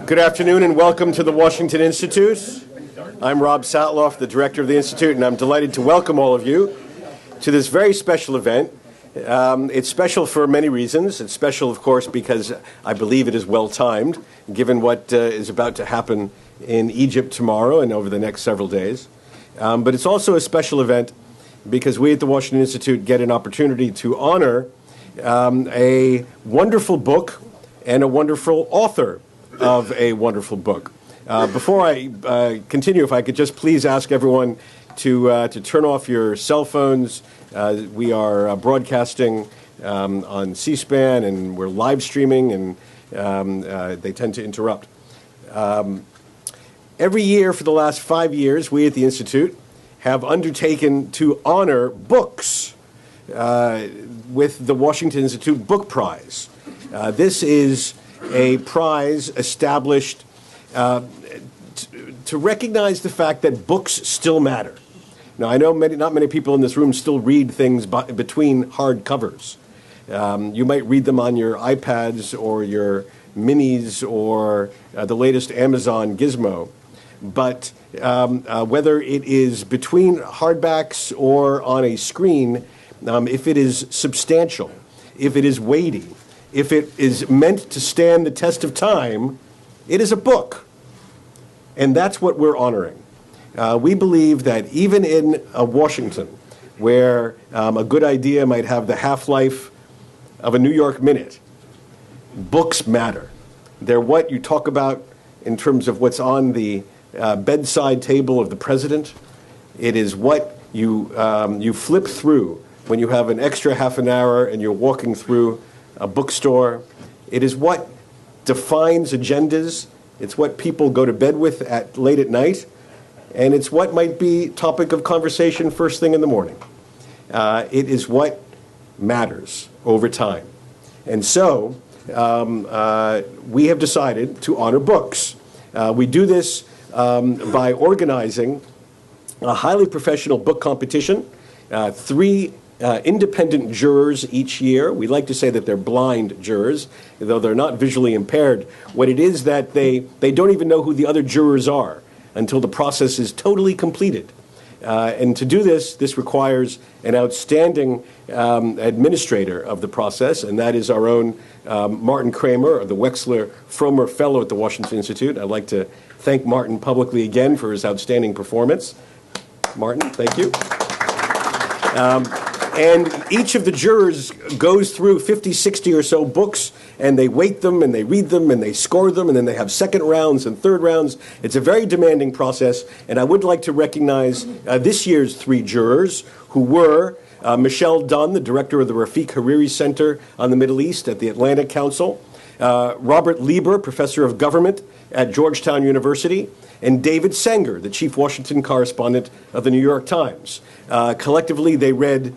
Good afternoon and welcome to the Washington Institute. I'm Rob Satloff, the director of the Institute, and I'm delighted to welcome all of you to this very special event. It's special for many reasons. It's special, of course, because I believe it is well-timed, given what is about to happen in Egypt tomorrow and over the next several days. But it's also a special event because we at the Washington Institute get an opportunity to honor a wonderful book and a wonderful author of a wonderful book. Before I continue, if I could just please ask everyone to turn off your cell phones. We are broadcasting on C-SPAN, and we're live streaming, and they tend to interrupt. Every year for the last 5 years, we at the Institute have undertaken to honor books with the Washington Institute Book Prize. This is a prize established to recognize the fact that books still matter. Now, I know not many people in this room still read things between hard covers. You might read them on your iPads or your minis or the latest Amazon gizmo. But whether it is between hardbacks or on a screen, if it is substantial, if it is weighty, if it is meant to stand the test of time, it is a book. And that's what we're honoring. We believe that even in Washington, where a good idea might have the half-life of a New York minute, books matter. They're what you talk about in terms of what's on the bedside table of the president. It is what you flip through when you have an extra half an hour and you're walking through a bookstore. It is what defines agendas. It's what people go to bed with late at night. And it's what might be topic of conversation first thing in the morning. It is what matters over time. And so we have decided to honor books. We do this by organizing a highly professional book competition, 3 independent jurors each year. We like to say that they're blind jurors, though they're not visually impaired. What it is that they don't even know who the other jurors are until the process is totally completed. And to do this requires an outstanding administrator of the process, and that is our own Martin Kramer, the Wexler Frommer Fellow at the Washington Institute. I'd like to thank Martin publicly again for his outstanding performance. Martin, thank you. And each of the jurors goes through 50, 60 or so books, and they weight them, and they read them, and they score them, and then they have second rounds and third rounds. It's a very demanding process, and I would like to recognize this year's 3 jurors, who were Michelle Dunn, the director of the Rafik Hariri Center on the Middle East at the Atlantic Council, Robert Lieber, professor of government at Georgetown University, and David Sanger, the chief Washington correspondent of the New York Times. Collectively, they read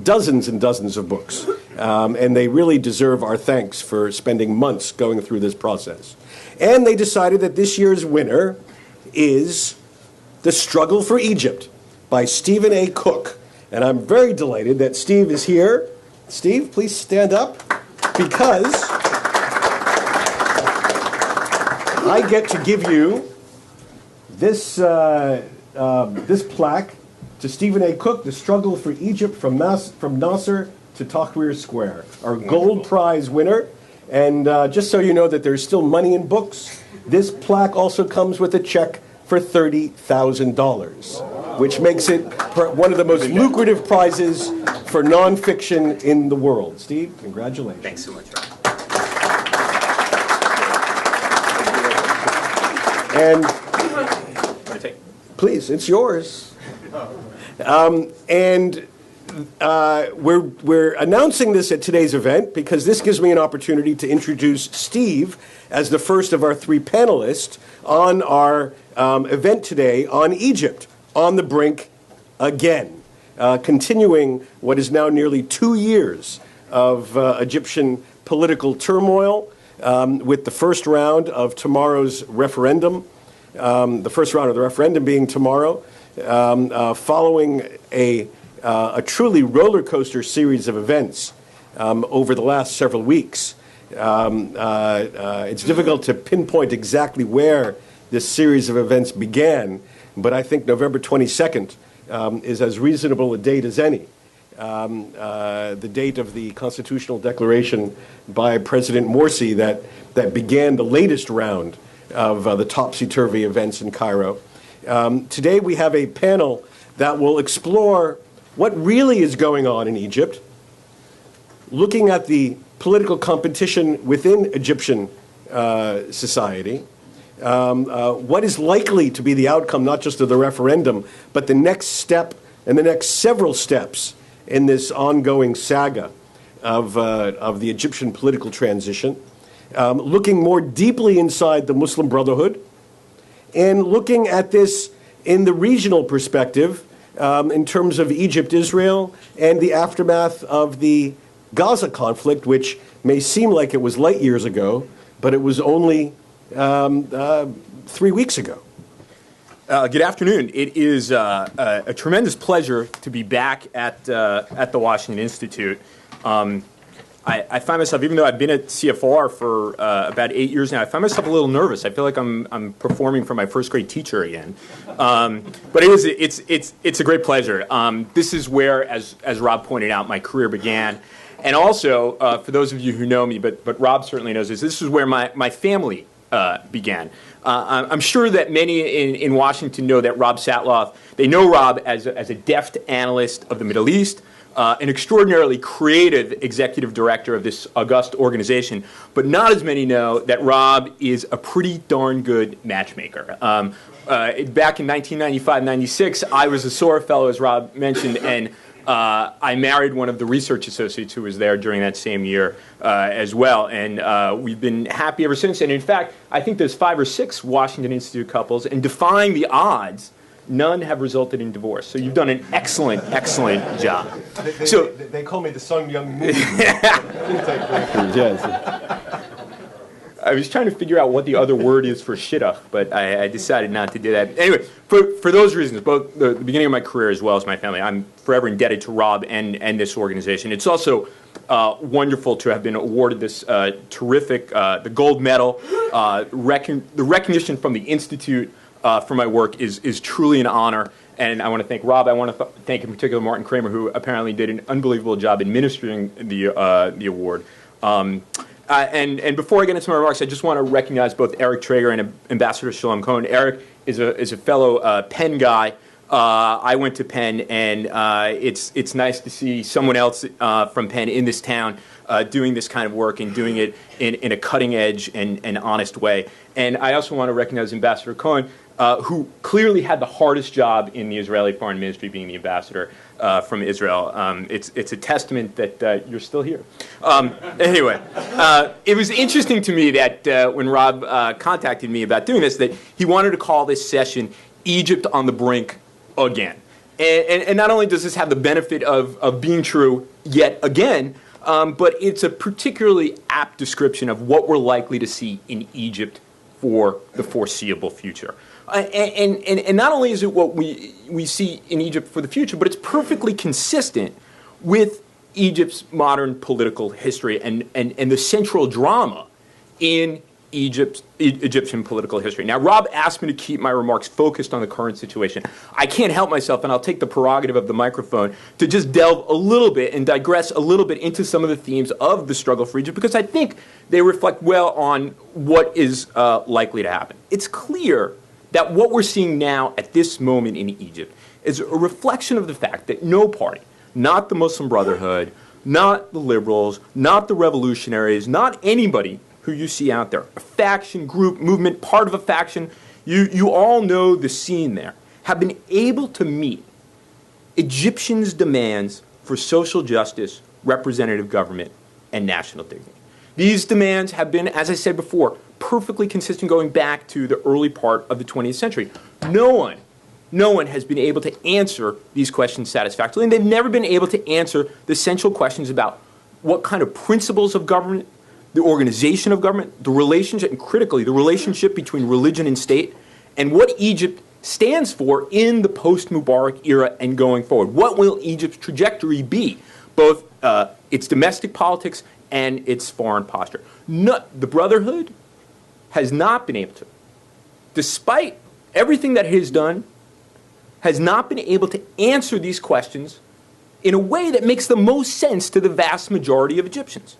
dozens and dozens of books, and they really deserve our thanks for spending months going through this process. And they decided that this year's winner is The Struggle for Egypt by Stephen A. Cook. And I'm very delighted that Steve is here. Steve, please stand up, because I get to give you this plaque to Stephen A. Cook, The Struggle for Egypt from Nasser to Tahrir Square, our gold prize winner. And just so you know that there's still money in books, this plaque also comes with a check for $30,000, which makes it one of the most lucrative prizes for nonfiction in the world. Steve, congratulations. Thanks so much, Rob. And please, it's yours. And we're announcing this at today's event because this gives me an opportunity to introduce Steve as the first of our 3 panelists on our event today on Egypt, on the brink again, continuing what is now nearly 2 years of Egyptian political turmoil, with the first round of tomorrow's referendum, the first round of the referendum being tomorrow, following a truly roller coaster series of events over the last several weeks. It's difficult to pinpoint exactly where this series of events began, but I think November 22nd is as reasonable a date as any. The date of the constitutional declaration by President Morsi that began the latest round of the topsy-turvy events in Cairo. Today we have a panel that will explore what really is going on in Egypt, looking at the political competition within Egyptian society, what is likely to be the outcome not just of the referendum, but the next step and the next several steps in this ongoing saga of the Egyptian political transition, looking more deeply inside the Muslim Brotherhood, and looking at this in the regional perspective in terms of Egypt, Israel, and the aftermath of the Gaza conflict, which may seem like it was light years ago, but it was only 3 weeks ago. Good afternoon. It is a tremendous pleasure to be back at the Washington Institute. I find myself, even though I've been at CFR for about 8 years now, I find myself a little nervous. I feel like I'm performing for my first grade teacher again. But it's a great pleasure. This is where, as Rob pointed out, my career began. And also, for those of you who know me, but Rob certainly knows this is where my family began. I'm sure that many in Washington know that Rob Satloff, they know Rob as a deft analyst of the Middle East, an extraordinarily creative executive director of this august organization, but not as many know that Rob is a pretty darn good matchmaker. Back in 1995-96, I was a SORA fellow, as Rob mentioned, and I married one of the research associates who was there during that same year as well, and we've been happy ever since. And in fact, I think there's 5 or 6 Washington Institute couples, and defying the odds, none have resulted in divorce. So you've done an excellent, excellent job. They call me the Sung Young Moon. I was trying to figure out what the other word is for shidduch, but I decided not to do that. Anyway, for those reasons, both the beginning of my career as well as my family, I'm forever indebted to Rob and this organization. It's also wonderful to have been awarded this terrific, the gold medal. The recognition from the Institute for my work is truly an honor. And I want to thank Rob. I want to thank in particular Martin Kramer, who apparently did an unbelievable job administering the award. And before I get into my remarks, I just want to recognize both Eric Trager and Ambassador Shalom Cohen. Eric is a fellow Penn guy. I went to Penn, and it's nice to see someone else from Penn in this town doing this kind of work and doing it in a cutting edge and honest way. And I also want to recognize Ambassador Cohen, who clearly had the hardest job in the Israeli Foreign Ministry, being the ambassador from Israel. It's a testament that you're still here. Anyway, it was interesting to me that when Rob contacted me about doing this, that he wanted to call this session Egypt on the Brink again. And not only does this have the benefit of being true yet again, but it's a particularly apt description of what we're likely to see in Egypt for the foreseeable future. And not only is it what we see in Egypt for the future, but it's perfectly consistent with Egypt's modern political history and the central drama in Egyptian political history. Now, Rob asked me to keep my remarks focused on the current situation. I can't help myself, and I'll take the prerogative of the microphone to just delve a little bit and digress a little bit into some of the themes of the struggle for Egypt, because I think they reflect well on what is likely to happen. It's clear that what we're seeing now at this moment in Egypt is a reflection of the fact that no party, not the Muslim Brotherhood, not the liberals, not the revolutionaries, not anybody who you see out there, a faction, group, movement, part of a faction, you all know the scene there, have been able to meet Egyptians' demands for social justice, representative government, and national dignity. These demands have been, as I said before, perfectly consistent going back to the early part of the 20th century. No one has been able to answer these questions satisfactorily, and they've never been able to answer the central questions about what kind of principles of government, the organization of government, the relationship, and critically, the relationship between religion and state, and what Egypt stands for in the post-Mubarak era and going forward. What will Egypt's trajectory be, both its domestic politics and its foreign posture. The Brotherhood has not been able to, despite everything that it has done, has not been able to answer these questions in a way that makes the most sense to the vast majority of Egyptians.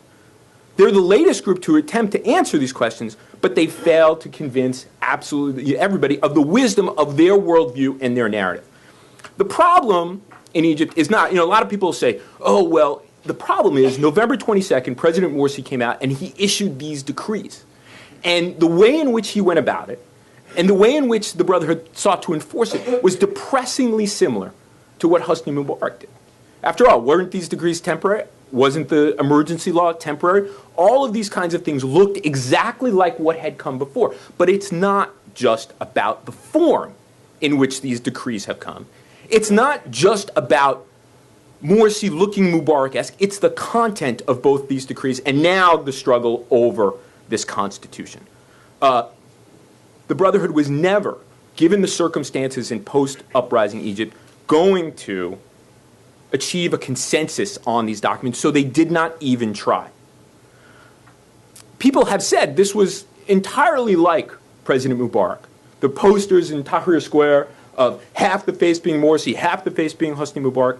They're the latest group to attempt to answer these questions, but they failed to convince absolutely everybody of the wisdom of their worldview and their narrative. The problem in Egypt is not, a lot of people say, oh, well, the problem is November 22nd, President Morsi came out and he issued these decrees. And the way in which he went about it, and the way in which the Brotherhood sought to enforce it, was depressingly similar to what Hosni Mubarak did. After all, weren't these decrees temporary? Wasn't the emergency law temporary? All of these kinds of things looked exactly like what had come before. But it's not just about the form in which these decrees have come. It's not just about Morsi looking Mubarak-esque. It's the content of both these decrees, and now the struggle over this constitution. The Brotherhood was never, given the circumstances in post-uprising Egypt, going to achieve a consensus on these documents, so they did not even try. People have said this was entirely like President Mubarak. The posters in Tahrir Square of half the face being Morsi, half the face being Hosni Mubarak.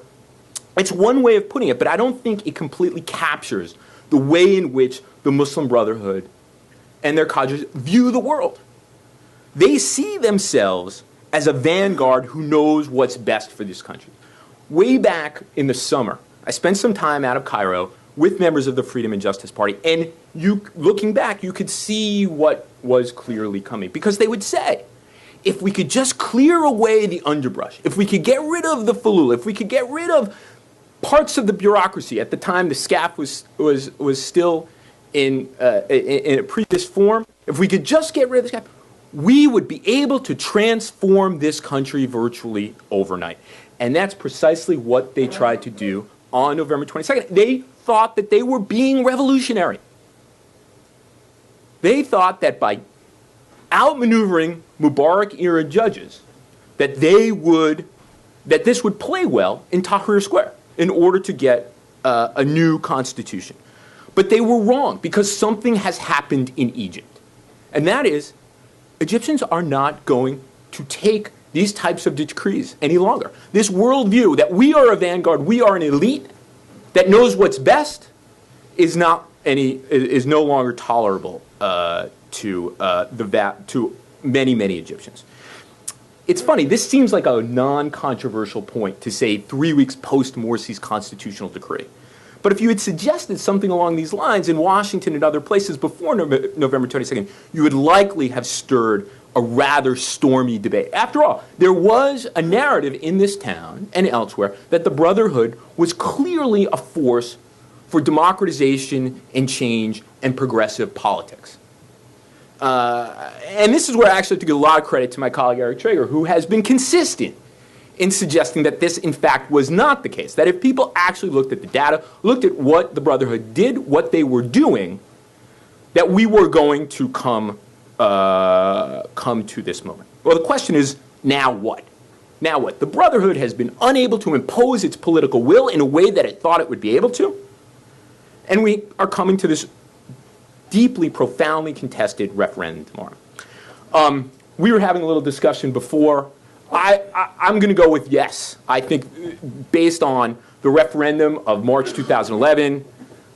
It's one way of putting it, but I don't think it completely captures the way in which the Muslim Brotherhood and their cadres view the world. They see themselves as a vanguard who knows what's best for this country. Way back in the summer, I spent some time out of Cairo with members of the Freedom and Justice Party, and looking back, you could see what was clearly coming. Because they would say, if we could just clear away the underbrush, if we could get rid of the falula, if we could get rid of parts of the bureaucracy, at the time the SCAF was still in a previous form, if we could just get rid of the SCAF, we would be able to transform this country virtually overnight. And that's precisely what they tried to do on November 22nd. They thought that they were being revolutionary. They thought that by outmaneuvering Mubarak-era judges, that this would play well in Tahrir Square in order to get a new constitution. But they were wrong, because something has happened in Egypt. And that is, Egyptians are not going to take these types of decrees any longer. This worldview that we are a vanguard, we are an elite that knows what's best, is no longer tolerable to many, many Egyptians. It's funny, this seems like a non-controversial point to say 3 weeks post-Morsi's constitutional decree. But if you had suggested something along these lines in Washington and other places before November 22nd, you would likely have stirred a rather stormy debate. After all, there was a narrative in this town and elsewhere that the Brotherhood was clearly a force for democratization and change and progressive politics. And this is where I actually have to give a lot of credit to my colleague Eric Trager, who has been consistent in suggesting that this, in fact, was not the case. That if people actually looked at the data, looked at what the Brotherhood did, what they were doing, that we were going to come to this moment. Well, the question is, now what? Now what? The Brotherhood has been unable to impose its political will in a way that it thought it would be able to. And we are coming to this deeply, profoundly contested referendum tomorrow. We were having a little discussion before. I'm going to go with yes. I think based on the referendum of March 2011,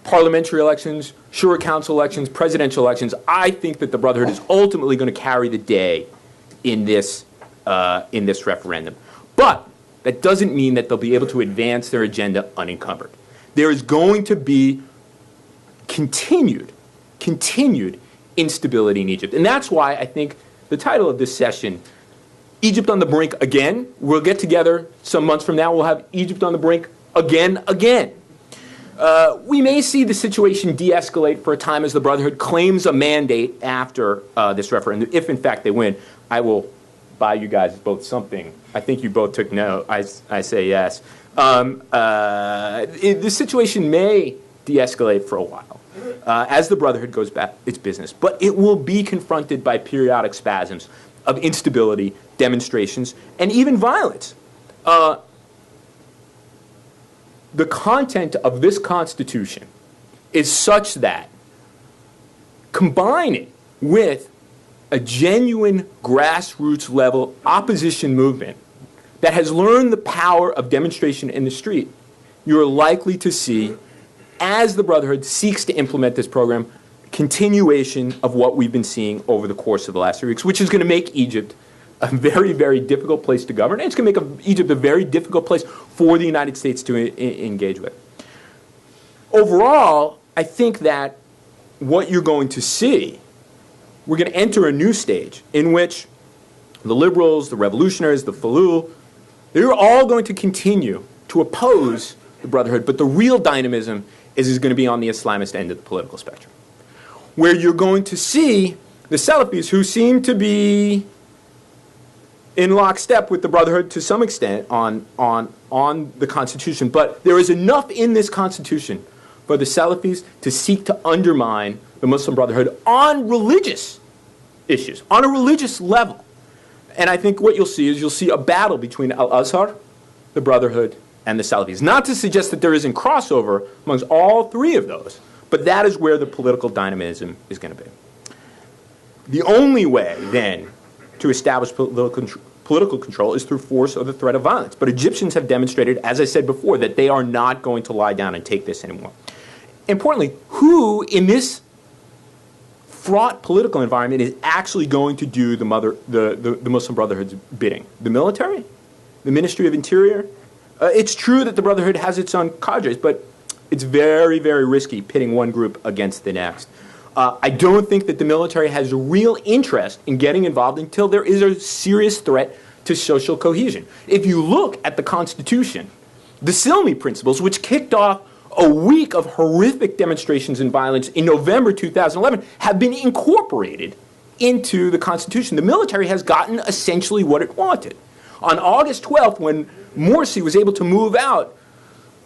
parliamentary elections, Shura Council elections, presidential elections, I think that the Brotherhood is ultimately going to carry the day in this referendum. But that doesn't mean that they'll be able to advance their agenda unencumbered. There is going to be continued instability in Egypt. And that's why I think the title of this session, Egypt on the Brink Again. We'll get together some months from now. We'll have Egypt on the Brink again. We may see the situation de-escalate for a time as the Brotherhood claims a mandate after this referendum. If, in fact, they win, I will buy you guys both something. I think you both took no. I say yes. The situation may de-escalate for a while as the Brotherhood goes back its business. But it will be confronted by periodic spasms of instability, demonstrations, and even violence. The content of this Constitution is such that combining with a genuine grassroots level opposition movement that has learned the power of demonstration in the street, you're likely to see, as the Brotherhood seeks to implement this program, continuation of what we've been seeing over the course of the last 3 weeks, which is going to make Egypt a very, very difficult place to govern, and it's going to make Egypt a very difficult place for the United States to engage with. Overall, I think that what you're going to see, we're going to enter a new stage in which the liberals, the revolutionaries, the Falul, they're all going to continue to oppose the Brotherhood, but the real dynamism is going to be on the Islamist end of the political spectrum, where you're going to see the Salafis, who seem to be in lockstep with the Brotherhood to some extent on the Constitution, but there is enough in this Constitution for the Salafis to seek to undermine the Muslim Brotherhood on religious issues, on a religious level. And I think what you'll see a battle between Al-Azhar, the Brotherhood, and the Salafis. Not to suggest that there isn't crossover amongst all three of those, but that is where the political dynamism is going to be. The only way, then, to establish political control is through force or the threat of violence. But Egyptians have demonstrated, as I said before, that they are not going to lie down and take this anymore. Importantly, who in this fraught political environment is actually going to do the Muslim Brotherhood's bidding? The military? The Ministry of Interior? It's true that the Brotherhood has its own cadres, but it's very, very risky pitting one group against the next. I don't think that the military has a real interest in getting involved until there is a serious threat to social cohesion. If you look at the Constitution, the Silmi Principles, which kicked off a week of horrific demonstrations and violence in November 2011, have been incorporated into the Constitution. The military has gotten essentially what it wanted. On August 12th, when Morsi was able to move out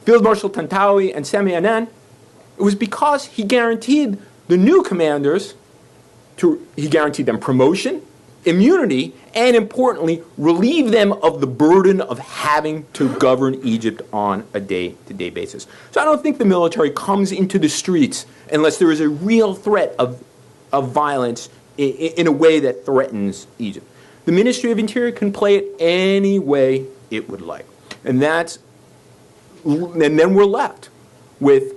Field Marshal Tantawi and Sami Anan, it was because he guaranteed the new commanders, he guaranteed them promotion, immunity, and importantly, relieve them of the burden of having to govern Egypt on a day-to-day basis. So I don't think the military comes into the streets unless there is a real threat of violence in a way that threatens Egypt. The Ministry of Interior can play it any way it would like. And then we're left with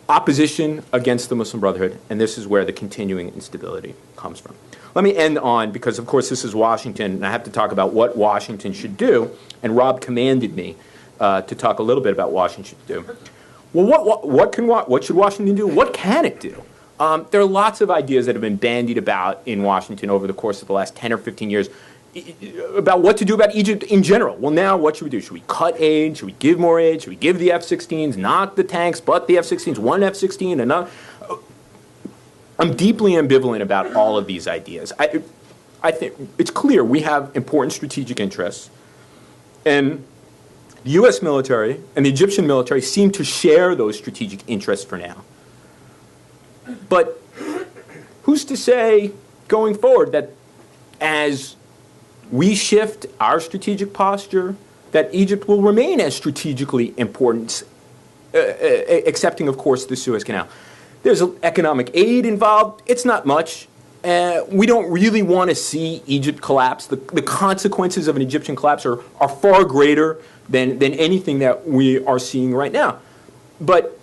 opposition against the Muslim Brotherhood, and this is where the continuing instability comes from. Let me end on, because of course this is Washington, and I have to talk about what Washington should do, and Rob commanded me to talk a little bit about what Washington should do. Well, what should Washington do? What can it do? There are lots of ideas that have been bandied about in Washington over the course of the last 10 or 15 years about what to do about Egypt in general. Well, now what should we do? Should we cut aid? Should we give more aid? Should we give the F-16s, not the tanks, but the F-16s, one F-16, another? I'm deeply ambivalent about all of these ideas. I think it's clear we have important strategic interests, and the U.S. military and the Egyptian military seem to share those strategic interests for now. But who's to say going forward that as we shift our strategic posture, that Egypt will remain as strategically important, excepting, of course, the Suez Canal? There's economic aid involved. It's not much. We don't really want to see Egypt collapse. The consequences of an Egyptian collapse are far greater than anything that we are seeing right now. But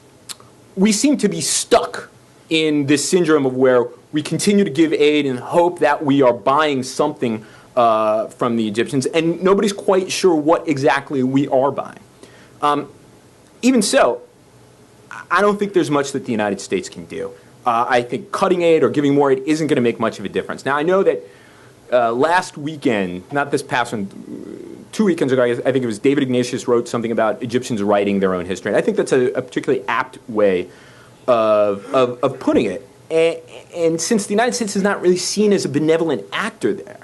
we seem to be stuck in this syndrome of where we continue to give aid and hope that we are buying something from the Egyptians, and nobody's quite sure what exactly we are buying. Even so, I don't think there's much that the United States can do. I think cutting aid or giving more aid isn't going to make much of a difference. Now, I know that last weekend, not this past one, 2 weekends ago, I think it was David Ignatius wrote something about Egyptians writing their own history. And I think that's a particularly apt way of putting it. And since the United States is not really seen as a benevolent actor there,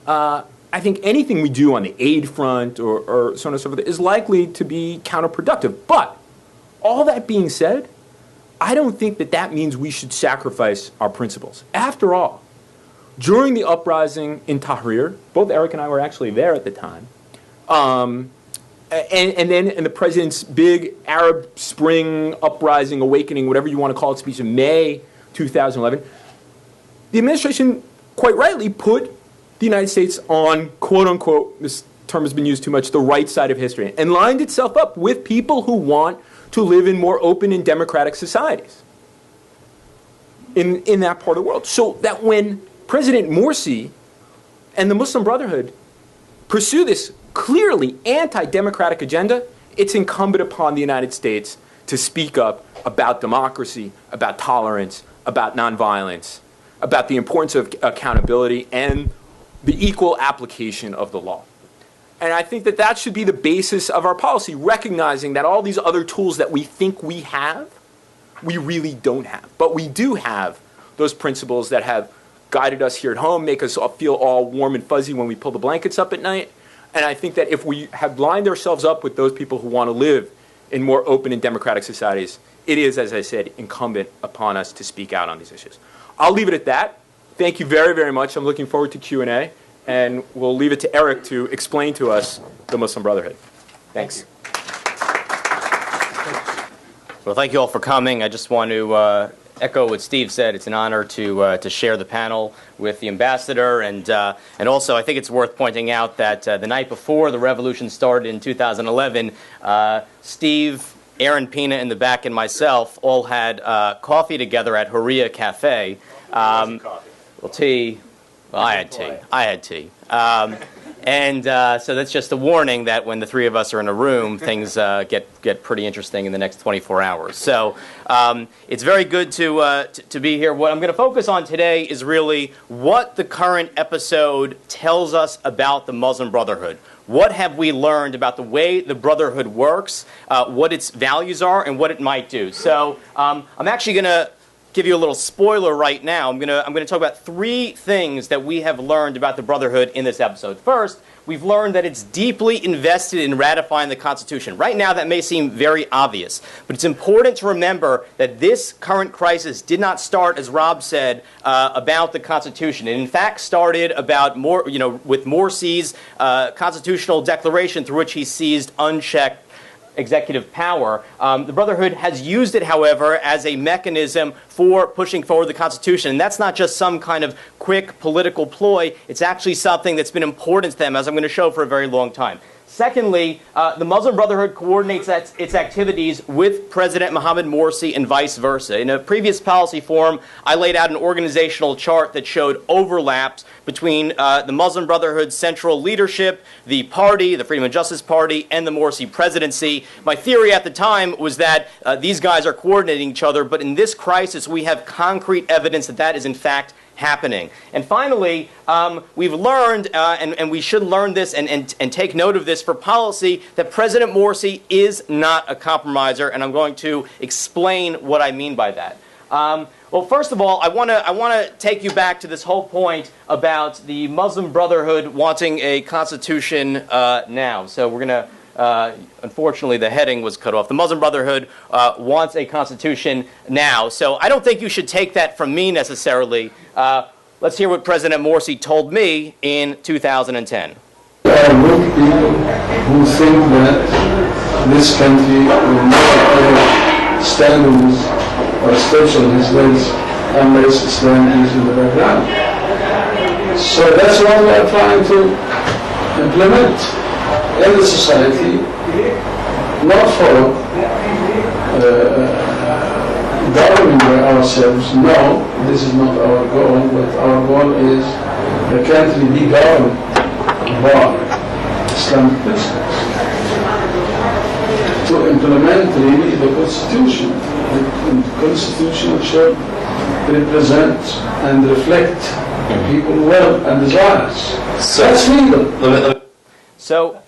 I think anything we do on the aid front or so on and so forth is likely to be counterproductive. But all that being said, I don't think that means we should sacrifice our principles. After all, during the uprising in Tahrir, both Eric and I were actually there at the time, and then in the president's big Arab Spring uprising, awakening, whatever you want to call it, speech in May 2011, the administration quite rightly put the United States on, quote unquote, this term has been used too much, the right side of history, and lined itself up with people who want to live in more open and democratic societies in that part of the world. So that when President Morsi and the Muslim Brotherhood pursue this clearly anti-democratic agenda, it's incumbent upon the United States to speak up about democracy, about tolerance, about nonviolence, about the importance of accountability and the equal application of the law. And I think that that should be the basis of our policy, recognizing that all these other tools that we think we have, we really don't have. But we do have those principles that have guided us here at home, make us all feel all warm and fuzzy when we pull the blankets up at night. And I think that if we have lined ourselves up with those people who want to live in more open and democratic societies, it is, as I said, incumbent upon us to speak out on these issues. I'll leave it at that. Thank you very, very much. I'm looking forward to Q&A. And we'll leave it to Eric to explain to us the Muslim Brotherhood. Thanks. Well, thank you all for coming. I just want to echo what Steve said. It's an honor to share the panel with the ambassador, and also I think it's worth pointing out that the night before the revolution started in 2011, Steve, Aaron Pina in the back, and myself all had coffee together at Huria Cafe. Well, tea. Well, I had tea. I had tea. So that's just a warning that when the three of us are in a room, things get pretty interesting in the next 24 hours. So it's very good to be here. What I'm going to focus on today is really what the current episode tells us about the Muslim Brotherhood. What have we learned about the way the Brotherhood works, what its values are, and what it might do? So I'm actually going to give you a little spoiler right now. I'm going to talk about three things that we have learned about the Brotherhood in this episode. First, we've learned that it's deeply invested in ratifying the Constitution. Right now, that may seem very obvious, but it's important to remember that this current crisis did not start, as Rob said, about the Constitution. It in fact started with Morsi's constitutional declaration, through which he seized unchecked executive power. The Brotherhood has used it, however, as a mechanism for pushing forward the Constitution. And that's not just some kind of quick political ploy. It's actually something that's been important to them, as I'm going to show, for a very long time. Secondly, the Muslim Brotherhood coordinates its activities with President Mohammed Morsi and vice versa. In a previous policy forum, I laid out an organizational chart that showed overlaps between the Muslim Brotherhood's central leadership, the party, the Freedom and Justice Party, and the Morsi presidency. My theory at the time was that these guys are coordinating each other, but in this crisis, we have concrete evidence that that is in fact happening. And finally, we've learned, and we should learn this and take note of this for policy, that President Morsi is not a compromiser, and I'm going to explain what I mean by that. Well, first of all, I want to take you back to this whole point about the Muslim Brotherhood wanting a constitution now. So we're going to unfortunately, the heading was cut off. The Muslim Brotherhood wants a constitution now. So I don't think you should take that from me necessarily. Let's hear what President Morsi told me in 2010. There are good people who think that this country will not standards or specialist race unless Islam is in the background. So that's what we are trying to implement in the society, not for governing by ourselves. No, this is not our goal, but our goal is the country be governed by Islamic principles. To implement really the Constitution. The Constitution should represent and reflect people's will and desires. That's freedom. So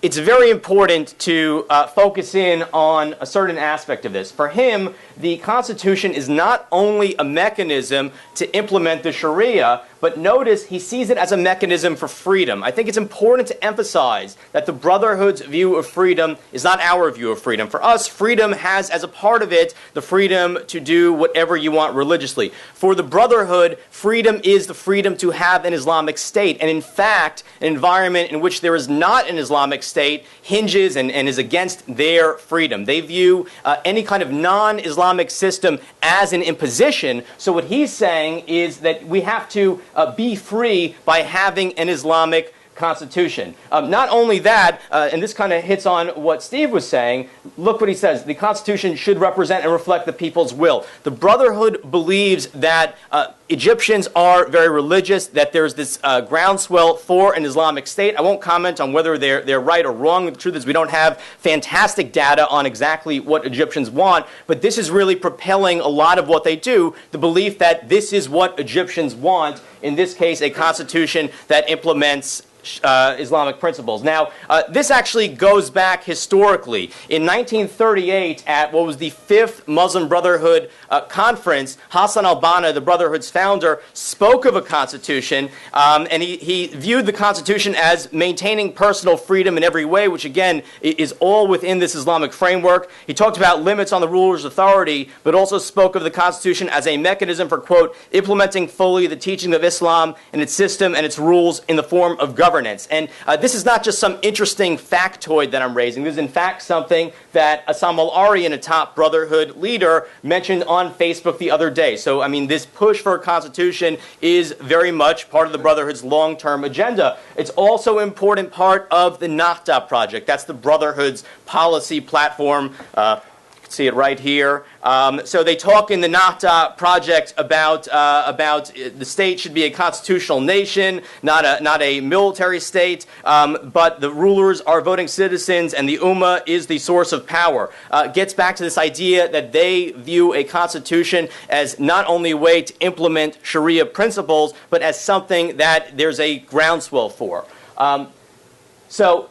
it's very important to focus in on a certain aspect of this. For him, the Constitution is not only a mechanism to implement the Sharia, But notice he sees it as a mechanism for freedom. I think it's important to emphasize that the Brotherhood's view of freedom is not our view of freedom. For us, freedom has as a part of it the freedom to do whatever you want religiously. For the Brotherhood, freedom is the freedom to have an Islamic state. And in fact, an environment in which there is not an Islamic state hinges and is against their freedom. They view any kind of non-Islamic system as an imposition. So what he's saying is that we have to be free by having an Islamic constitution. Not only that, and this kind of hits on what Steve was saying, look what he says. The Constitution should represent and reflect the people's will. The Brotherhood believes that Egyptians are very religious, that there's this groundswell for an Islamic state. I won't comment on whether they're right or wrong. The truth is we don't have fantastic data on exactly what Egyptians want, but this is really propelling a lot of what they do, the belief that this is what Egyptians want, in this case a constitution that implements Islamic principles. Now, this actually goes back historically. In 1938, at what was the 5th Muslim Brotherhood conference, Hassan al-Banna, the Brotherhood's founder, spoke of a constitution, and he viewed the constitution as maintaining personal freedom in every way, which again is all within this Islamic framework. He talked about limits on the ruler's authority, but also spoke of the constitution as a mechanism for, quote, implementing fully the teaching of Islam and its system and its rules in the form of governance. And this is not just some interesting factoid that I'm raising. This is in fact something that Assam al-Arian, a top Brotherhood leader, mentioned on Facebook the other day. So, I mean, this push for a constitution is very much part of the Brotherhood's long-term agenda. It's also an important part of the Nahda project. That's the Brotherhood's policy platform. You can see it right here. So they talk in the Nahda project about the state should be a constitutional nation, not a military state, but the rulers are voting citizens and the Ummah is the source of power. Gets back to this idea that they view a constitution as not only a way to implement Sharia principles, but as something that there's a groundswell for. So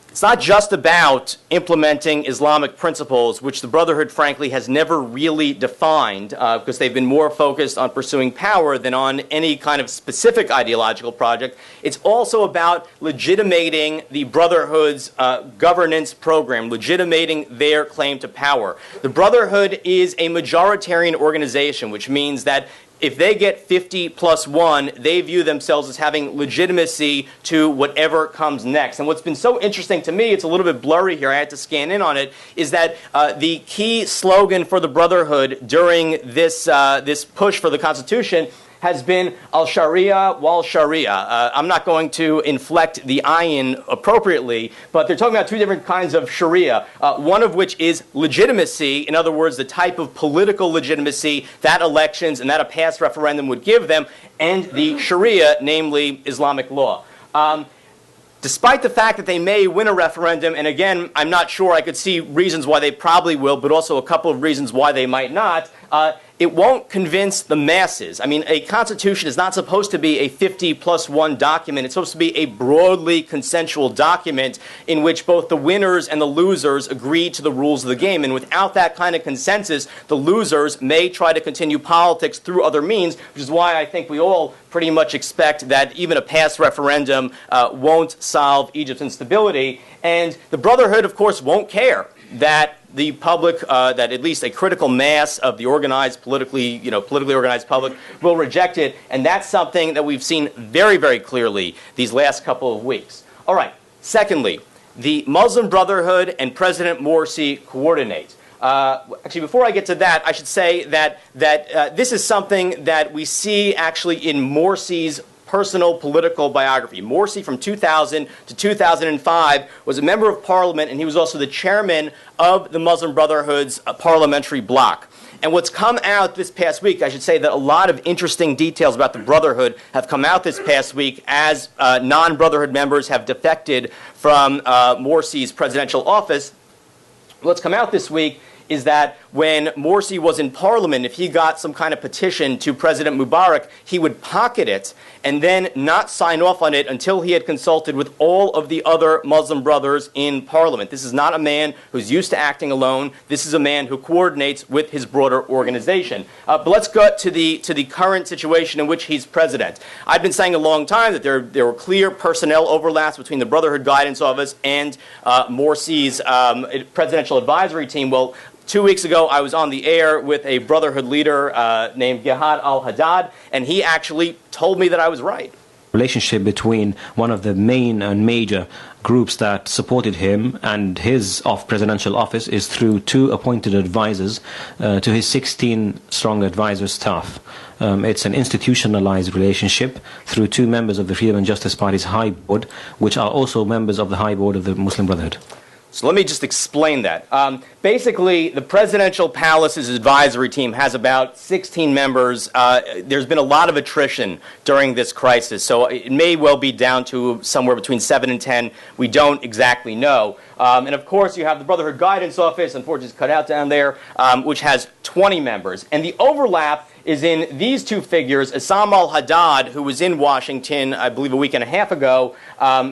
it's not just about implementing Islamic principles, which the Brotherhood, frankly, has never really defined, because they've been more focused on pursuing power than on any kind of specific ideological project. It's also about legitimating the Brotherhood's governance program, legitimating their claim to power. The Brotherhood is a majoritarian organization, which means that if they get 50 plus 1, they view themselves as having legitimacy to whatever comes next. And what's been so interesting to me, it's a little bit blurry here, I had to scan in on it, is that the key slogan for the Brotherhood during this push for the Constitution has been al-Sharia wal-Sharia. I'm not going to inflect the ayin appropriately, but they're talking about two different kinds of Sharia, one of which is legitimacy, in other words, the type of political legitimacy that elections and that a past referendum would give them, and the Sharia, namely Islamic law. Despite the fact that they may win a referendum, and again, I'm not sure, I could see reasons why they probably will, but also a couple of reasons why they might not, it won't convince the masses. I mean, a constitution is not supposed to be a 50 plus 1 document. It's supposed to be a broadly consensual document in which both the winners and the losers agree to the rules of the game. And without that kind of consensus, the losers may try to continue politics through other means, which is why I think we all pretty much expect that even a past referendum won't solve Egypt's instability. And the Brotherhood, of course, won't care that the public, that at least a critical mass of the organized, politically organized public will reject it, and that's something that we've seen very, very clearly these last couple of weeks. All right. Secondly, the Muslim Brotherhood and President Morsi coordinate. Actually, before I get to that, I should say that this is something that we see actually in Morsi's personal political biography. Morsi, from 2000 to 2005, was a member of parliament, and he was also the chairman of the Muslim Brotherhood's parliamentary bloc. And what's come out this past week, I should say that a lot of interesting details about the Brotherhood have come out this past week as non-Brotherhood members have defected from Morsi's presidential office. What's come out this week is that when Morsi was in parliament, if he got some kind of petition to President Mubarak, he would pocket it and then not sign off on it until he had consulted with all of the other Muslim brothers in parliament. This is not a man who's used to acting alone. This is a man who coordinates with his broader organization. But let's go to the current situation in which he's president. I've been saying a long time that there were clear personnel overlaps between the Brotherhood Guidance Office and Morsi's presidential advisory team. Well, 2 weeks ago, I was on the air with a Brotherhood leader named Gihad al-Haddad, and he actually told me that I was right. Relationship between one of the main and major groups that supported him and his presidential office is through 2 appointed advisors to his 16-strong advisor staff. It's an institutionalized relationship through 2 members of the Freedom and Justice Party's High Board, which are also members of the High Board of the Muslim Brotherhood. So let me just explain that. Basically, the presidential palace's advisory team has about 16 members. There's been a lot of attrition during this crisis, so it may well be down to somewhere between 7 and 10. We don't exactly know. And of course, you have the Brotherhood Guidance Office, unfortunately it's cut out down there, which has 20 members. And the overlap is in these 2 figures. Issam al-Haddad, who was in Washington, I believe a week and a half ago,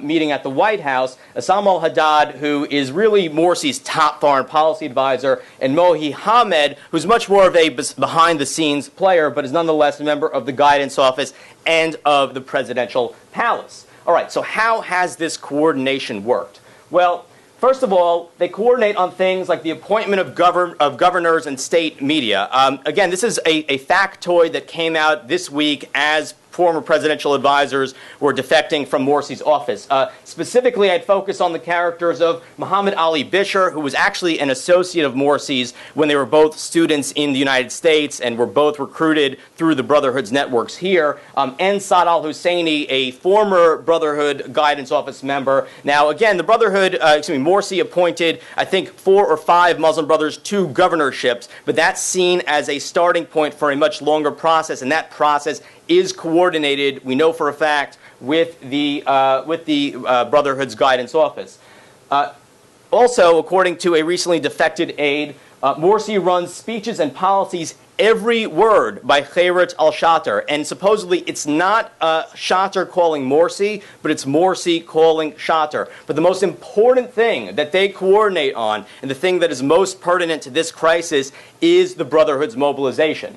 meeting at the White House. Issam al-Haddad, who is really Morsi's top foreign policy advisor, and Mohi Hamed, who's much more of a behind-the-scenes player, but is nonetheless a member of the Guidance Office and of the Presidential Palace. All right, so how has this coordination worked? Well, first of all, they coordinate on things like the appointment of governors and state media. Again, this is a factoid that came out this week as former presidential advisors were defecting from Morsi's office. Specifically, I'd focus on the characters of Muhammad Ali Bishr, who was actually an associate of Morsi's when they were both students in the United States and were both recruited through the Brotherhood's networks here, and Saad al-Husseini, a former Brotherhood Guidance Office member. Now, again, the Brotherhood, Morsi appointed, I think, 4 or 5 Muslim brothers to governorships, but that's seen as a starting point for a much longer process, and that process is coordinated, we know for a fact, with the Brotherhood's Guidance Office. Also, according to a recently defected aide, Morsi runs speeches and policies every word by Khairat al-Shatter, and supposedly it's not Shatter calling Morsi, but it's Morsi calling Shatter. But the most important thing that they coordinate on, and the thing that is most pertinent to this crisis, is the Brotherhood's mobilization.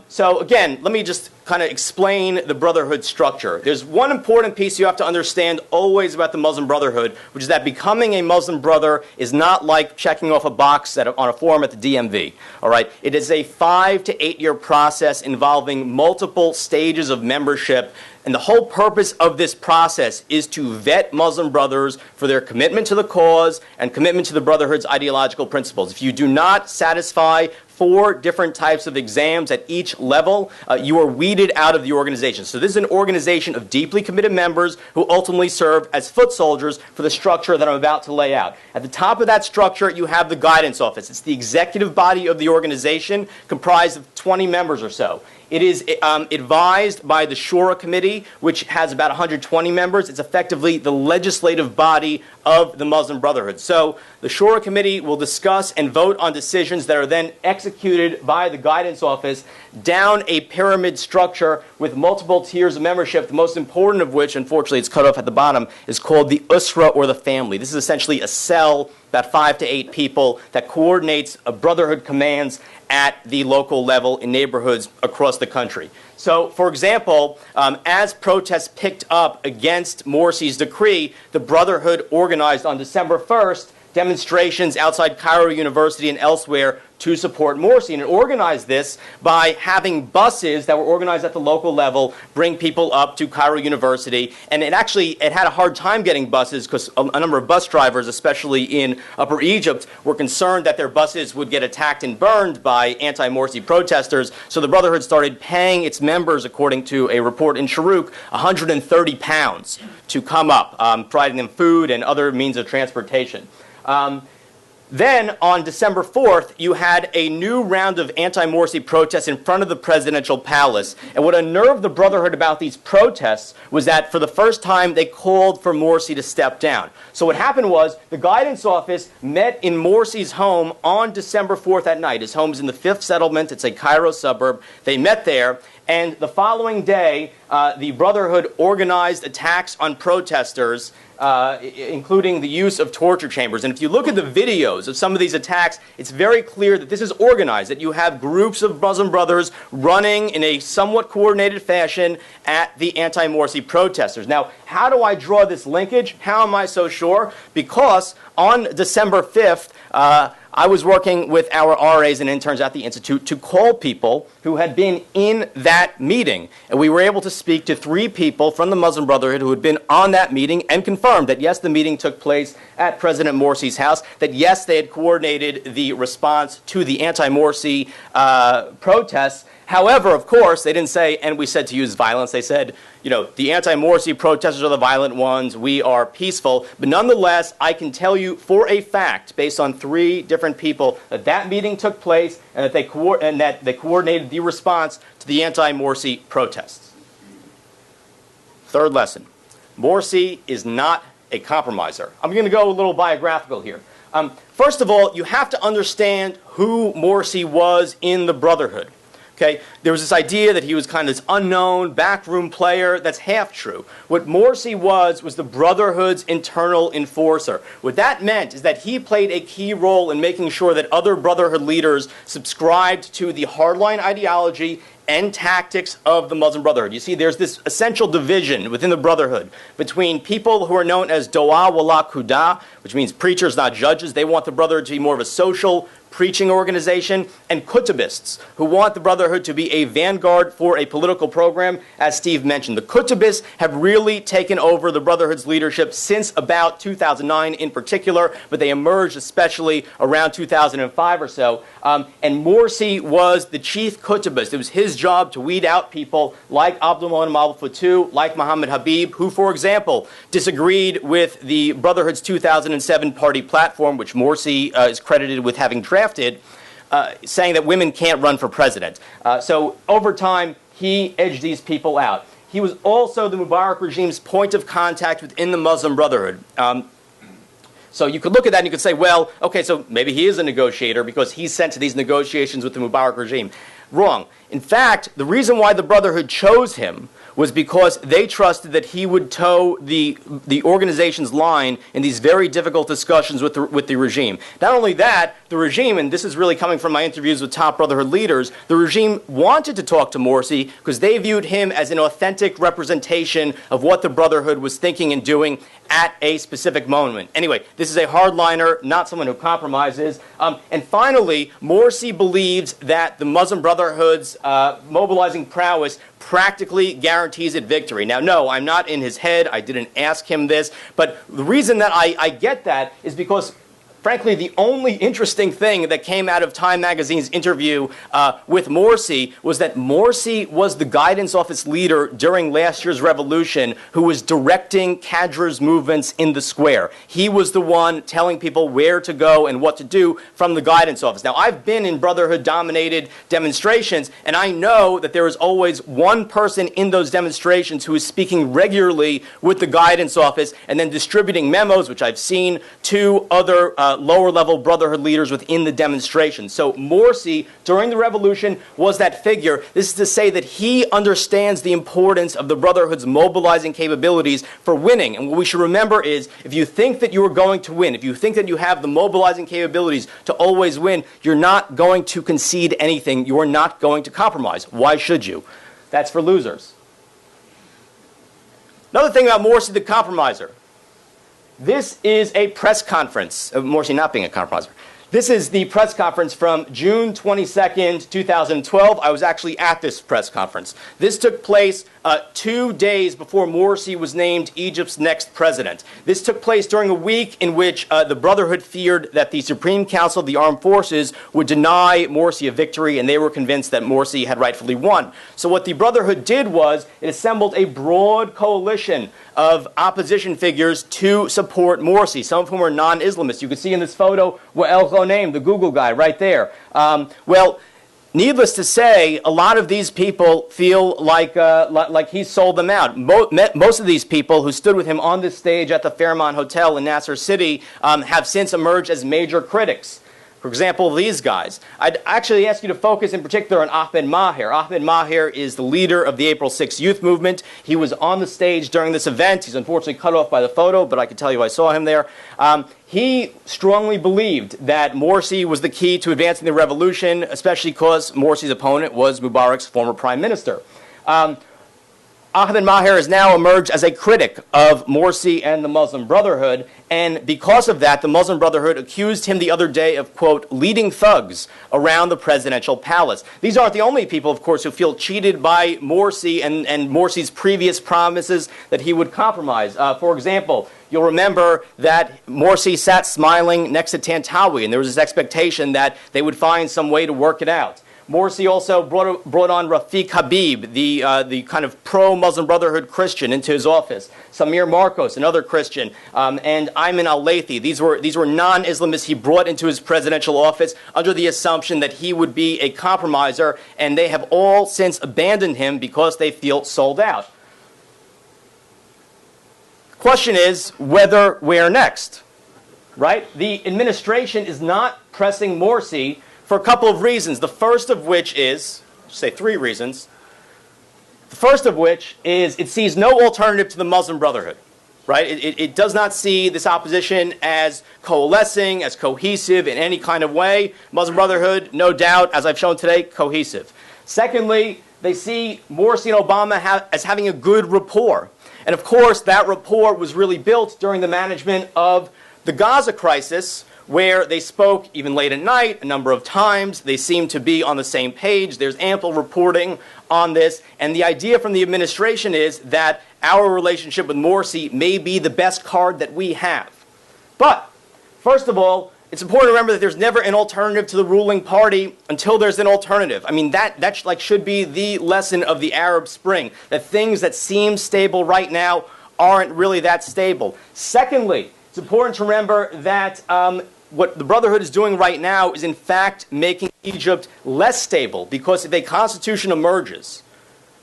So again, let me just kind of explain the Brotherhood structure. There's one important piece you have to understand always about the Muslim Brotherhood, which is that becoming a Muslim brother is not like checking off a box on a form at the DMV. All right? It is a 5 to 8 year process involving multiple stages of membership. And the whole purpose of this process is to vet Muslim brothers for their commitment to the cause and commitment to the Brotherhood's ideological principles. If you do not satisfy 4 different types of exams at each level, you are weeded out of the organization. So this is an organization of deeply committed members who ultimately serve as foot soldiers for the structure that I'm about to lay out. At the top of that structure, you have the Guidance Office. It's the executive body of the organization, comprised of 20 members or so. It is advised by the Shura Committee, which has about 120 members. It's effectively the legislative body of the Muslim Brotherhood. So the Shura Committee will discuss and vote on decisions that are then executed by the Guidance Office down a pyramid structure with multiple tiers of membership, the most important of which, unfortunately it's cut off at the bottom, is called the Usra, or the family. This is essentially a cell, about 5 to 8 people, that coordinates Brotherhood commands at the local level in neighborhoods across the country. So, for example, as protests picked up against Morsi's decree, the Brotherhood organized on December 1st demonstrations outside Cairo University and elsewhere to support Morsi. And it organized this by having buses that were organized at the local level bring people up to Cairo University. And it had a hard time getting buses because a number of bus drivers, especially in Upper Egypt, were concerned that their buses would get attacked and burned by anti-Morsi protesters. So the Brotherhood started paying its members, according to a report in Sharuk, 130 pounds to come up, providing them food and other means of transportation. Then, on December 4th, you had a new round of anti-Morsi protests in front of the presidential palace. And what unnerved the Brotherhood about these protests was that for the first time, they called for Morsi to step down. So what happened was the guidance office met in Morsi's home on December 4th at night. His home's in the 5th settlement. It's a Cairo suburb. They met there. And the following day, the Brotherhood organized attacks on protesters, including the use of torture chambers. And if you look at the videos of some of these attacks, it's very clear that this is organized, that you have groups of Muslim brothers running in a somewhat coordinated fashion at the anti-Morsi protesters. Now, how do I draw this linkage? How am I so sure? Because on December 5th, I was working with our RAs and interns at the Institute to call people who had been in that meeting. And we were able to speak to 3 people from the Muslim Brotherhood who had been on that meeting and confirmed that, yes, the meeting took place at President Morsi's house, that, yes, they had coordinated the response to the anti-Morsi protests. However, of course, they didn't say, and we said to use violence. They said, the anti-Morsi protesters are the violent ones. We are peaceful. But nonetheless, I can tell you for a fact, based on 3 different people, that that meeting took place and that they coordinated the response to the anti-Morsi protests. Third lesson. Morsi is not a compromiser. I'm going to go a little biographical here. First of all, you have to understand who Morsi was in the Brotherhood. Okay? There was this idea that he was kind of this unknown backroom player. That's half true. What Morsi was the Brotherhood's internal enforcer. What that meant is that he played a key role in making sure that other Brotherhood leaders subscribed to the hardline ideology and tactics of the Muslim Brotherhood. You see, there's this essential division within the Brotherhood between people who are known as Do'a Wala Kuda, which means preachers, not judges. They want the Brotherhood to be more of a social preaching organization, and Kutubists, who want the Brotherhood to be a vanguard for a political program, as Steve mentioned. The Kutubists have really taken over the Brotherhood's leadership since about 2009 in particular, but they emerged especially around 2005 or so. And Morsi was the chief Kutubist. It was his job to weed out people like Abdul Muhammad al-Futu, like Muhammad Habib, who, for example, disagreed with the Brotherhood's 2007 party platform, which Morsi is credited with having drafted, saying that women can't run for president. So over time, he edged these people out. He was also the Mubarak regime's point of contact within the Muslim Brotherhood. So you could look at that and you could say, well, okay, so maybe he is a negotiator because he's sent to these negotiations with the Mubarak regime. Wrong. In fact, the reason why the Brotherhood chose him was because they trusted that he would toe the organization's line in these very difficult discussions with the regime. Not only that, the regime, and this is really coming from my interviews with top Brotherhood leaders, the regime wanted to talk to Morsi because they viewed him as an authentic representation of what the Brotherhood was thinking and doing at a specific moment. Anyway, this is a hardliner, not someone who compromises. And finally, Morsi believes that the Muslim Brotherhood's mobilizing prowess practically guarantees it victory. Now, no, I'm not in his head. I didn't ask him this. But the reason that I get that is because, frankly, the only interesting thing that came out of Time Magazine's interview with Morsi was that Morsi was the guidance office leader during last year's revolution who was directing Qadra's movements in the square. He was the one telling people where to go and what to do from the guidance office. Now, I've been in Brotherhood-dominated demonstrations, and I know that there is always one person in those demonstrations who is speaking regularly with the guidance office and then distributing memos, which I've seen, to other lower-level Brotherhood leaders within the demonstration. So Morsi, during the revolution, was that figure. This is to say that he understands the importance of the Brotherhood's mobilizing capabilities for winning. And what we should remember is, if you think that you are going to win, if you think that you have the mobilizing capabilities to always win, you're not going to concede anything. You are not going to compromise. Why should you? That's for losers. Another thing about Morsi the compromiser. This is a press conference, Morsi not being a compromiser. This is the press conference from June 22nd, 2012. I was actually at this press conference. This took place 2 days before Morsi was named Egypt's next president. This took place during a week in which the Brotherhood feared that the Supreme Council of the Armed Forces would deny Morsi a victory, and they were convinced that Morsi had rightfully won. So what the Brotherhood did was it assembled a broad coalition of opposition figures to support Morsi, some of whom are non-Islamists. You can see in this photo Wael Ghonaim, the Google guy, right there. Needless to say, a lot of these people feel like he sold them out. Most of these people who stood with him on this stage at the Fairmont Hotel in Nasser City have since emerged as major critics. For example, these guys. I'd actually ask you to focus in particular on Ahmed Maher. Ahmed Maher is the leader of the April 6th youth movement. He was on the stage during this event. He's unfortunately cut off by the photo, but I can tell you I saw him there. He strongly believed that Morsi was the key to advancing the revolution, especially because Morsi's opponent was Mubarak's former prime minister. Ahmed Maher has now emerged as a critic of Morsi and the Muslim Brotherhood, and because of that, the Muslim Brotherhood accused him the other day of, quote, leading thugs around the presidential palace. These aren't the only people, of course, who feel cheated by Morsi and Morsi's previous promises that he would compromise. For example, you'll remember that Morsi sat smiling next to Tantawi, and there was this expectation that they would find some way to work it out. Morsi also brought on Rafiq Habib, the kind of pro-Muslim Brotherhood Christian, into his office. Samir Marcos, another Christian, and Ayman al-Laythi. These were non-Islamists he brought into his presidential office under the assumption that he would be a compromiser, and they have all since abandoned him because they feel sold out. The question is whether we're next, right? The administration is not pressing Morsi for a couple of reasons. The first of which is, say 3 reasons. The first of which is it sees no alternative to the Muslim Brotherhood, right? It does not see this opposition as coalescing, as cohesive in any kind of way. Muslim Brotherhood, no doubt, as I've shown today, cohesive. Secondly, they see Morsi and Obama as having a good rapport. And of course, that rapport was really built during the management of the Gaza crisis, where they spoke even late at night a number of times. They seem to be on the same page. There's ample reporting on this. And the idea from the administration is that our relationship with Morsi may be the best card that we have. But, first of all, it's important to remember that there's never an alternative to the ruling party until there's an alternative. I mean, that should be the lesson of the Arab Spring, that things that seem stable right now aren't really that stable. Secondly, it's important to remember that what the Brotherhood is doing right now is in fact making Egypt less stable, because if a constitution emerges,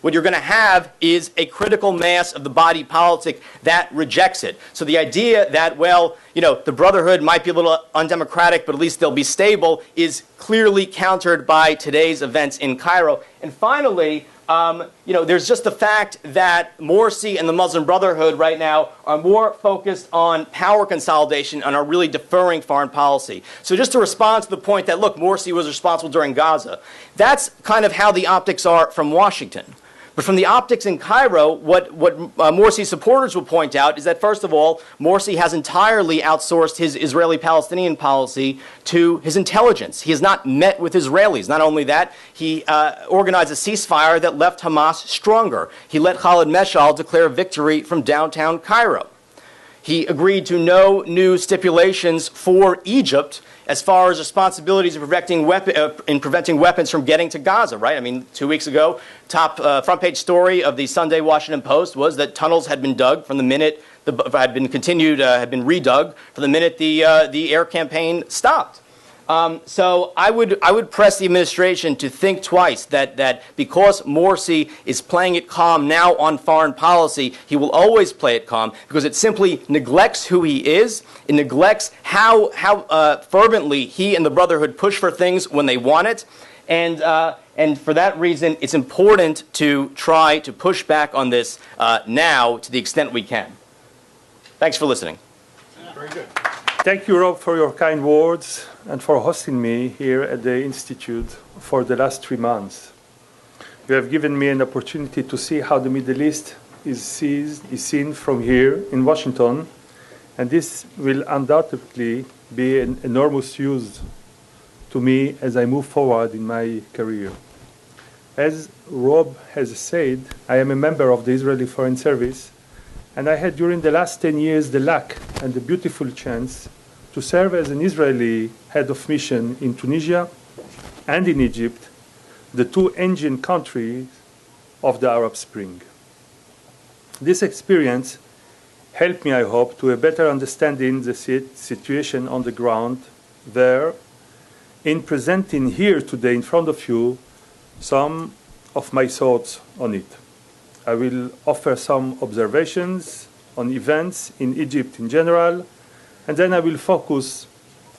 what you're going to have is a critical mass of the body politic that rejects it. So the idea that, well, the Brotherhood might be a little undemocratic, but at least they'll be stable, is clearly countered by today's events in Cairo. And finally, there's just the fact that Morsi and the Muslim Brotherhood right now are more focused on power consolidation and are really deferring foreign policy. So just to respond to the point that, look, Morsi was responsible during Gaza, that's kind of how the optics are from Washington. But from the optics in Cairo, what Morsi's supporters will point out is that, first of all, Morsi has entirely outsourced his Israeli-Palestinian policy to his intelligence. He has not met with Israelis. Not only that, he organized a ceasefire that left Hamas stronger. He let Khalid Meshal declare victory from downtown Cairo. He agreed to no new stipulations for Egypt as far as responsibilities in preventing weapons from getting to Gaza, right? I mean, 2 weeks ago, top front page story of the Sunday Washington Post was that tunnels had been dug from the minute had been redug from the minute the air campaign stopped. So I would press the administration to think twice that because Morsi is playing it calm now on foreign policy, he will always play it calm, because it simply neglects who he is. It neglects how fervently he and the Brotherhood push for things when they want it. And for that reason, it's important to try to push back on this now to the extent we can. Thanks for listening. Very good. Thank you, Rob, for your kind words and for hosting me here at the Institute for the last 3 months. You have given me an opportunity to see how the Middle East is seen from here in Washington, and this will undoubtedly be an enormous use to me as I move forward in my career. As Rob has said, I am a member of the Israeli Foreign Service, and I had during the last 10 years the luck and the beautiful chance to serve as an Israeli head of mission in Tunisia and in Egypt, the two engine countries of the Arab Spring. This experience helped me, I hope, to a better understanding the situation on the ground there, in presenting here today in front of you some of my thoughts on it. I will offer some observations on events in Egypt in general, and then I will focus,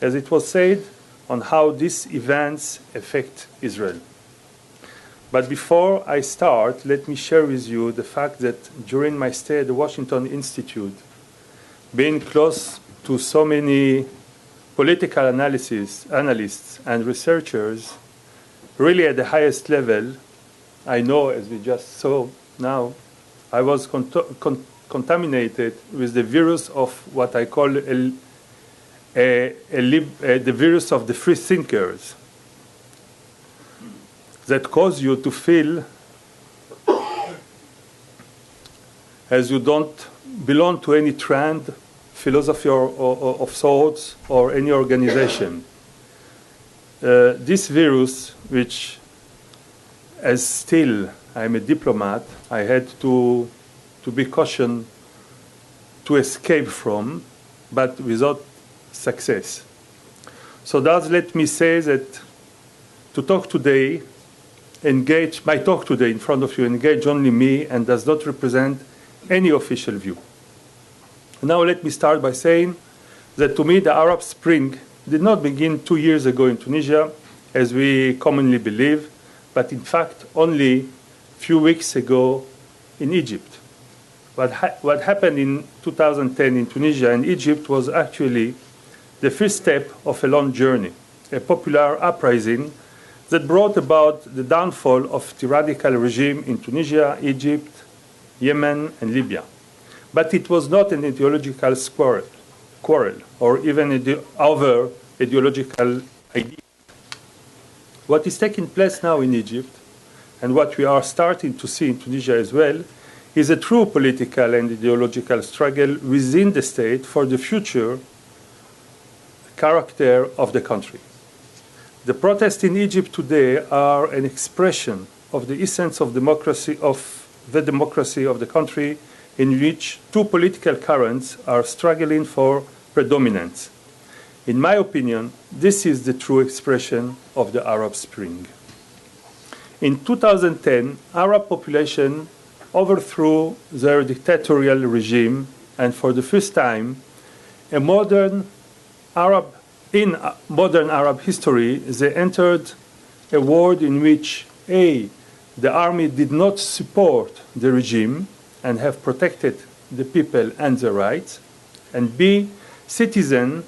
as it was said, on how these events affect Israel. But before I start, let me share with you the fact that during my stay at the Washington Institute, being close to so many political analysts and researchers, really at the highest level, I know, as we just saw now, I was contaminated with the virus of what I call the virus of the free thinkers, that cause you to feel as you don't belong to any trend, philosophy of thoughts, or any organization. This virus, which, as still I'm a diplomat, I had to be cautioned to escape from, but without success. So thus let me say that to talk today, my talk today in front of you engage only me and does not represent any official view. Now let me start by saying that to me the Arab Spring did not begin 2 years ago in Tunisia, as we commonly believe, but in fact only a few weeks ago in Egypt. What happened in 2010 in Tunisia and Egypt was actually the first step of a long journey, a popular uprising that brought about the downfall of tyrannical regime in Tunisia, Egypt, Yemen, and Libya. But it was not an ideological quarrel or even over ideological ideas. What is taking place now in Egypt, and what we are starting to see in Tunisia as well, is a true political and ideological struggle within the state for the future character of the country. The protests in Egypt today are an expression of the essence of democracy, of the country, in which two political currents are struggling for predominance. In my opinion, this is the true expression of the Arab Spring. In 2010, Arab population overthrew their dictatorial regime, and for the first time, in modern Arab history, they entered a world in which A, the army did not support the regime and have protected the people and their rights, and B, citizens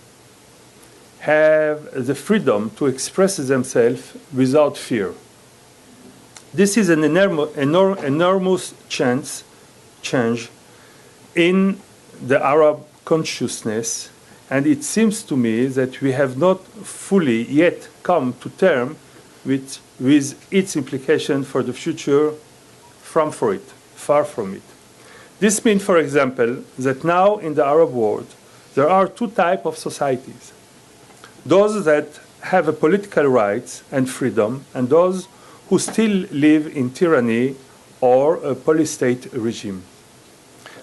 have the freedom to express themselves without fear. This is an enormous change in the Arab consciousness, and it seems to me that we have not fully yet come to terms with its implication for the future, far from it. This means, for example, that now in the Arab world, there are two types of societies. Those that have a political rights and freedom, and those who still live in tyranny or a police-state regime.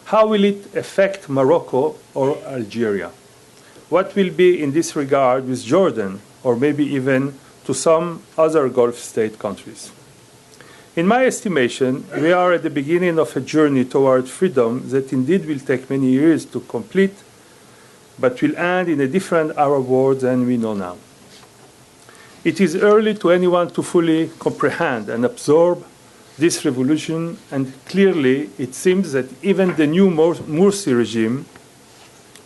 How will it affect Morocco or Algeria? What will be in this regard with Jordan, or maybe even to some other Gulf state countries? In my estimation, we are at the beginning of a journey toward freedom that indeed will take many years to complete, but will end in a different Arab world than we know now. It is early to anyone to fully comprehend and absorb this revolution, and clearly it seems that even the new Morsi regime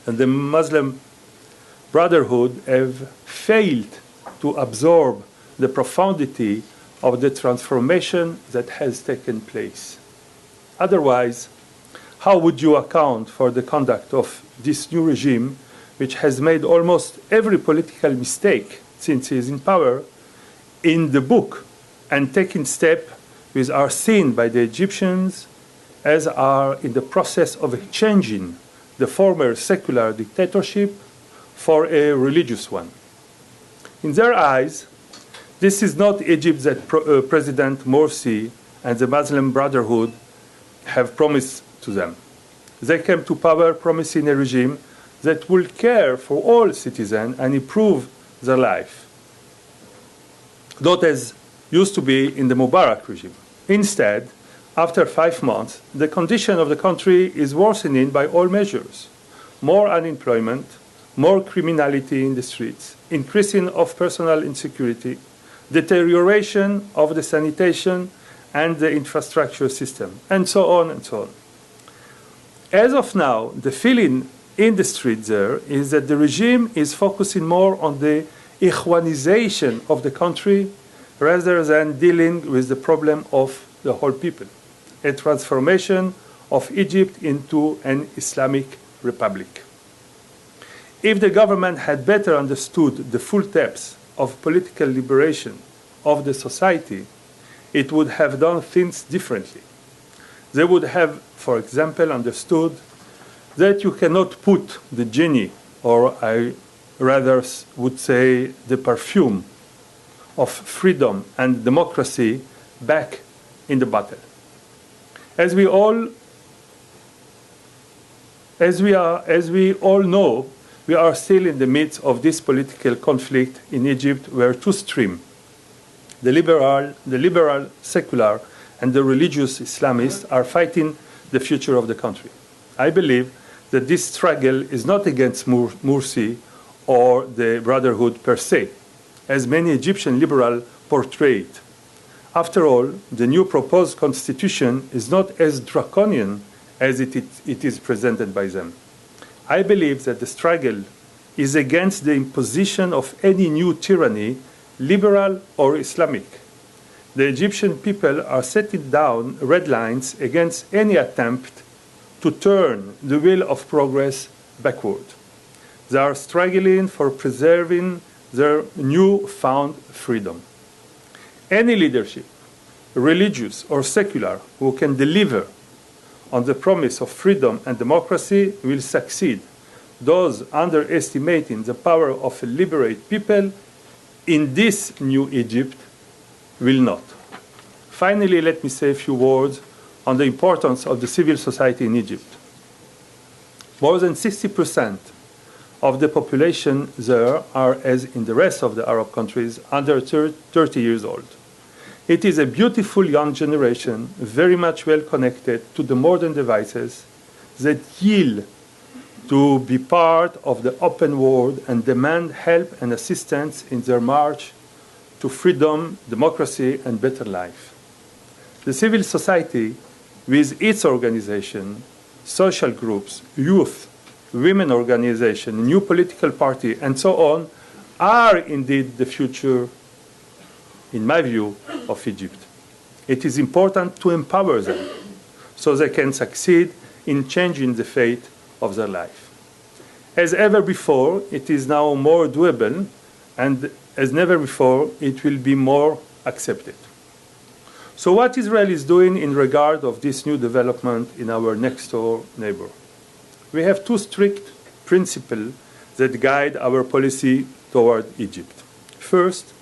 and the Muslim Brotherhood have failed to absorb the profundity of the transformation that has taken place. Otherwise, how would you account for the conduct of this new regime, which has made almost every political mistake since he is in power, in the book, and taken steps which are seen by the Egyptians as are in the process of exchanging the former secular dictatorship for a religious one. In their eyes, this is not Egypt that President Morsi and the Muslim Brotherhood have promised to them. They came to power promising a regime that will care for all citizens and improve their life, not as used to be in the Mubarak regime. Instead, after 5 months, the condition of the country is worsening by all measures. More unemployment, more criminality in the streets, increasing of personal insecurity, deterioration of the sanitation and the infrastructure system, and so on and so on. As of now, the feeling in the street there is that the regime is focusing more on the Ikhwanization of the country rather than dealing with the problem of the whole people, a transformation of Egypt into an Islamic republic. If the government had better understood the full depths of political liberation of the society, it would have done things differently. They would have, for example, understood that you cannot put the genie, or I rather would say the perfume of freedom and democracy back in the bottle. As we all know, we are still in the midst of this political conflict in Egypt, where two streams, the liberal secular and the religious Islamists, are fighting the future of the country. I believe that this struggle is not against Morsi or the Brotherhood per se, as many Egyptian liberals portray it. After all, the new proposed constitution is not as draconian as it is presented by them. I believe that the struggle is against the imposition of any new tyranny, liberal or Islamic. The Egyptian people are setting down red lines against any attempt to turn the wheel of progress backward. They are struggling for preserving their newfound freedom. Any leadership, religious or secular, who can deliver on the promise of freedom and democracy will succeed. Those underestimating the power of a liberate people in this new Egypt will not. Finally, let me say a few words on the importance of the civil society in Egypt. More than 60% of the population there are, as in the rest of the Arab countries, under 30 years old. It is a beautiful young generation, very much well connected to the modern devices that yield to be part of the open world and demand help and assistance in their march to freedom, democracy, and better life. The civil society, with its organization, social groups, youth, women organization, new political party, and so on, are indeed the future, in my view, of Egypt. It is important to empower them so they can succeed in changing the fate of their life. As ever before, it is now more doable, and as never before, it will be more accepted. So what Israel is doing in regard of this new development in our next-door neighbor? We have two strict principles that guide our policy toward Egypt. First,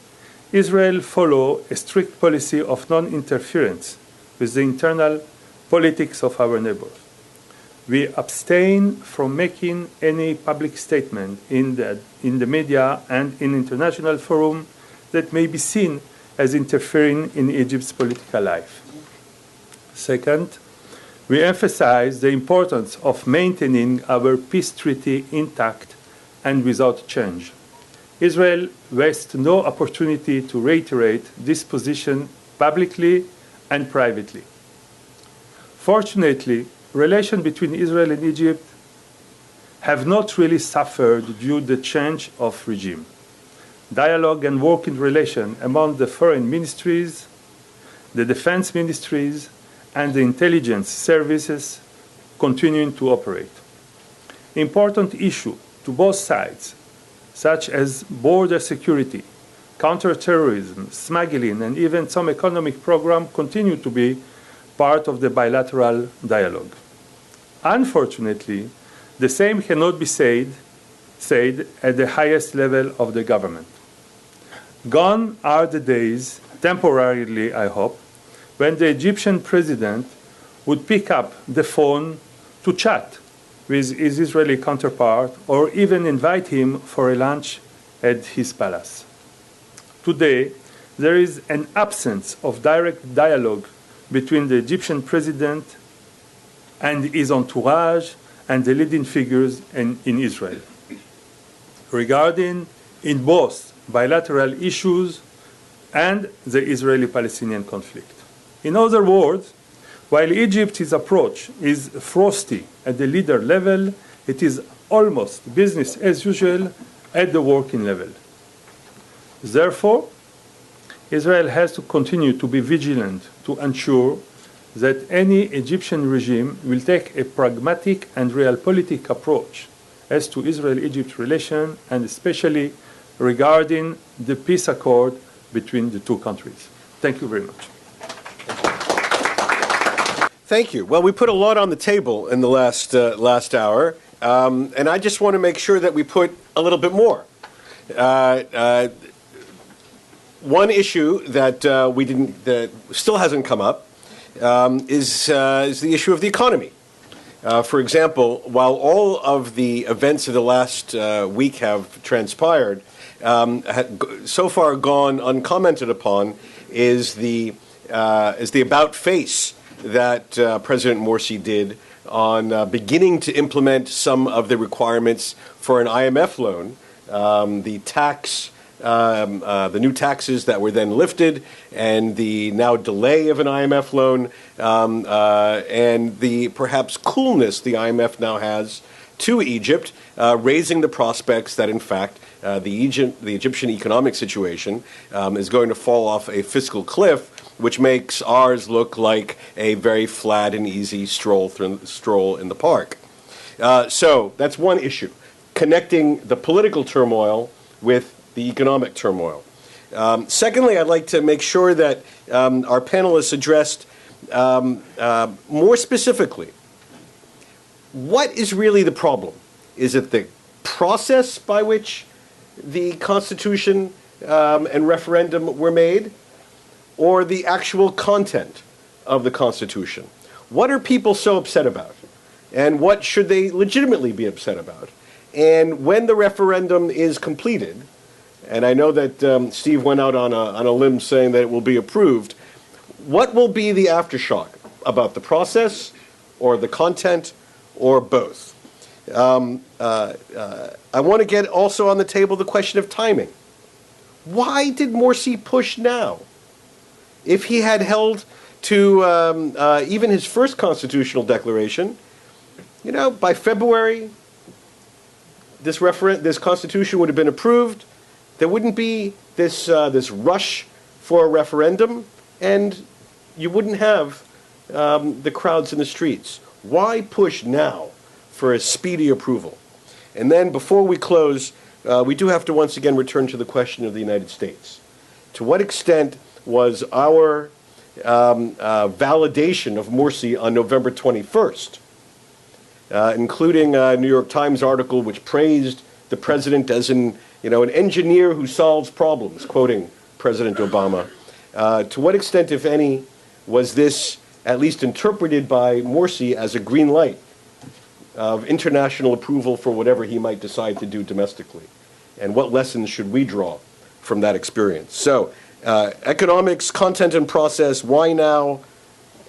Israel follows a strict policy of non-interference with the internal politics of our neighbors. We abstain from making any public statement in the media and in international forums that may be seen as interfering in Egypt's political life. Second, we emphasize the importance of maintaining our peace treaty intact and without change. Israel wastes no opportunity to reiterate this position publicly and privately. Fortunately, relations between Israel and Egypt have not really suffered due to the change of regime. Dialogue and working relations among the foreign ministries, the defense ministries, and the intelligence services continuing to operate. Important issues to both sides, such as border security, counterterrorism, smuggling, and even some economic programs continue to be part of the bilateral dialogue. Unfortunately, the same cannot be said at the highest level of the government. Gone are the days, temporarily I hope, when the Egyptian president would pick up the phone to chat with his Israeli counterpart or even invite him for a lunch at his palace. Today, there is an absence of direct dialogue between the Egyptian president and his entourage and the leading figures in Israel regarding in both bilateral issues and the Israeli-Palestinian conflict. In other words, while Egypt's approach is frosty at the leader level, it is almost business as usual at the working level. Therefore, Israel has to continue to be vigilant to ensure that any Egyptian regime will take a pragmatic and realpolitik approach as to Israel-Egypt relations, and especially regarding the peace accord between the two countries. Thank you very much. Thank you. Well, we put a lot on the table in the last hour, and I just want to make sure that we put a little bit more. One issue that that still hasn't come up is the issue of the economy. For example, while all of the events of the last week have transpired, so far gone uncommented upon is the about face that President Morsi did on beginning to implement some of the requirements for an IMF loan, the new taxes that were then lifted, and the now delay of an IMF loan, and the perhaps coolness the IMF now has to Egypt, raising the prospects that, in fact, the Egyptian economic situation is going to fall off a fiscal cliff, which makes ours look like a very flat and easy stroll in the park. So that's one issue, connecting the political turmoil with the economic turmoil. Secondly, I'd like to make sure that our panelists addressed more specifically, what is really the problem? Is it the process by which the Constitution and referendum were made, or the actual content of the Constitution? What are people so upset about? And what should they legitimately be upset about? And when the referendum is completed, and I know that Steve went out on a limb saying that it will be approved, what will be the aftershock about the process, or the content, or both? I want to get also on the table the question of timing. Why did Morsi push now? If he had held to even his first constitutional declaration, by February, this constitution would have been approved. There wouldn't be this rush for a referendum, and you wouldn't have the crowds in the streets. Why push now for a speedy approval? And then before we close, we do have to once again return to the question of the United States. To what extent was our validation of Morsi on November 21st, including a New York Times article which praised the president as an engineer who solves problems, quoting President Obama. To what extent, if any, was this at least interpreted by Morsi as a green light of international approval for whatever he might decide to do domestically? And what lessons should we draw from that experience? So, economics, content and process, why now?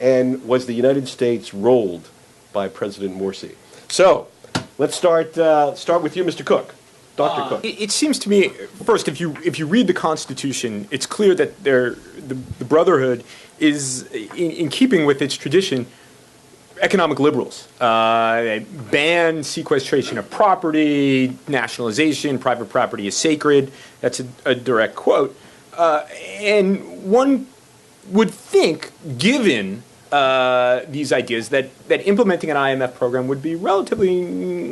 And was the United States rolled by President Morsi? So, let's start with you, Mr. Cook. Dr. Cook. It seems to me, first, if you read the Constitution, it's clear that the Brotherhood is, in keeping with its tradition, economic liberals. They ban sequestration of property, nationalization, private property is sacred. That's a direct quote. And one would think, given these ideas, that implementing an IMF program would be relatively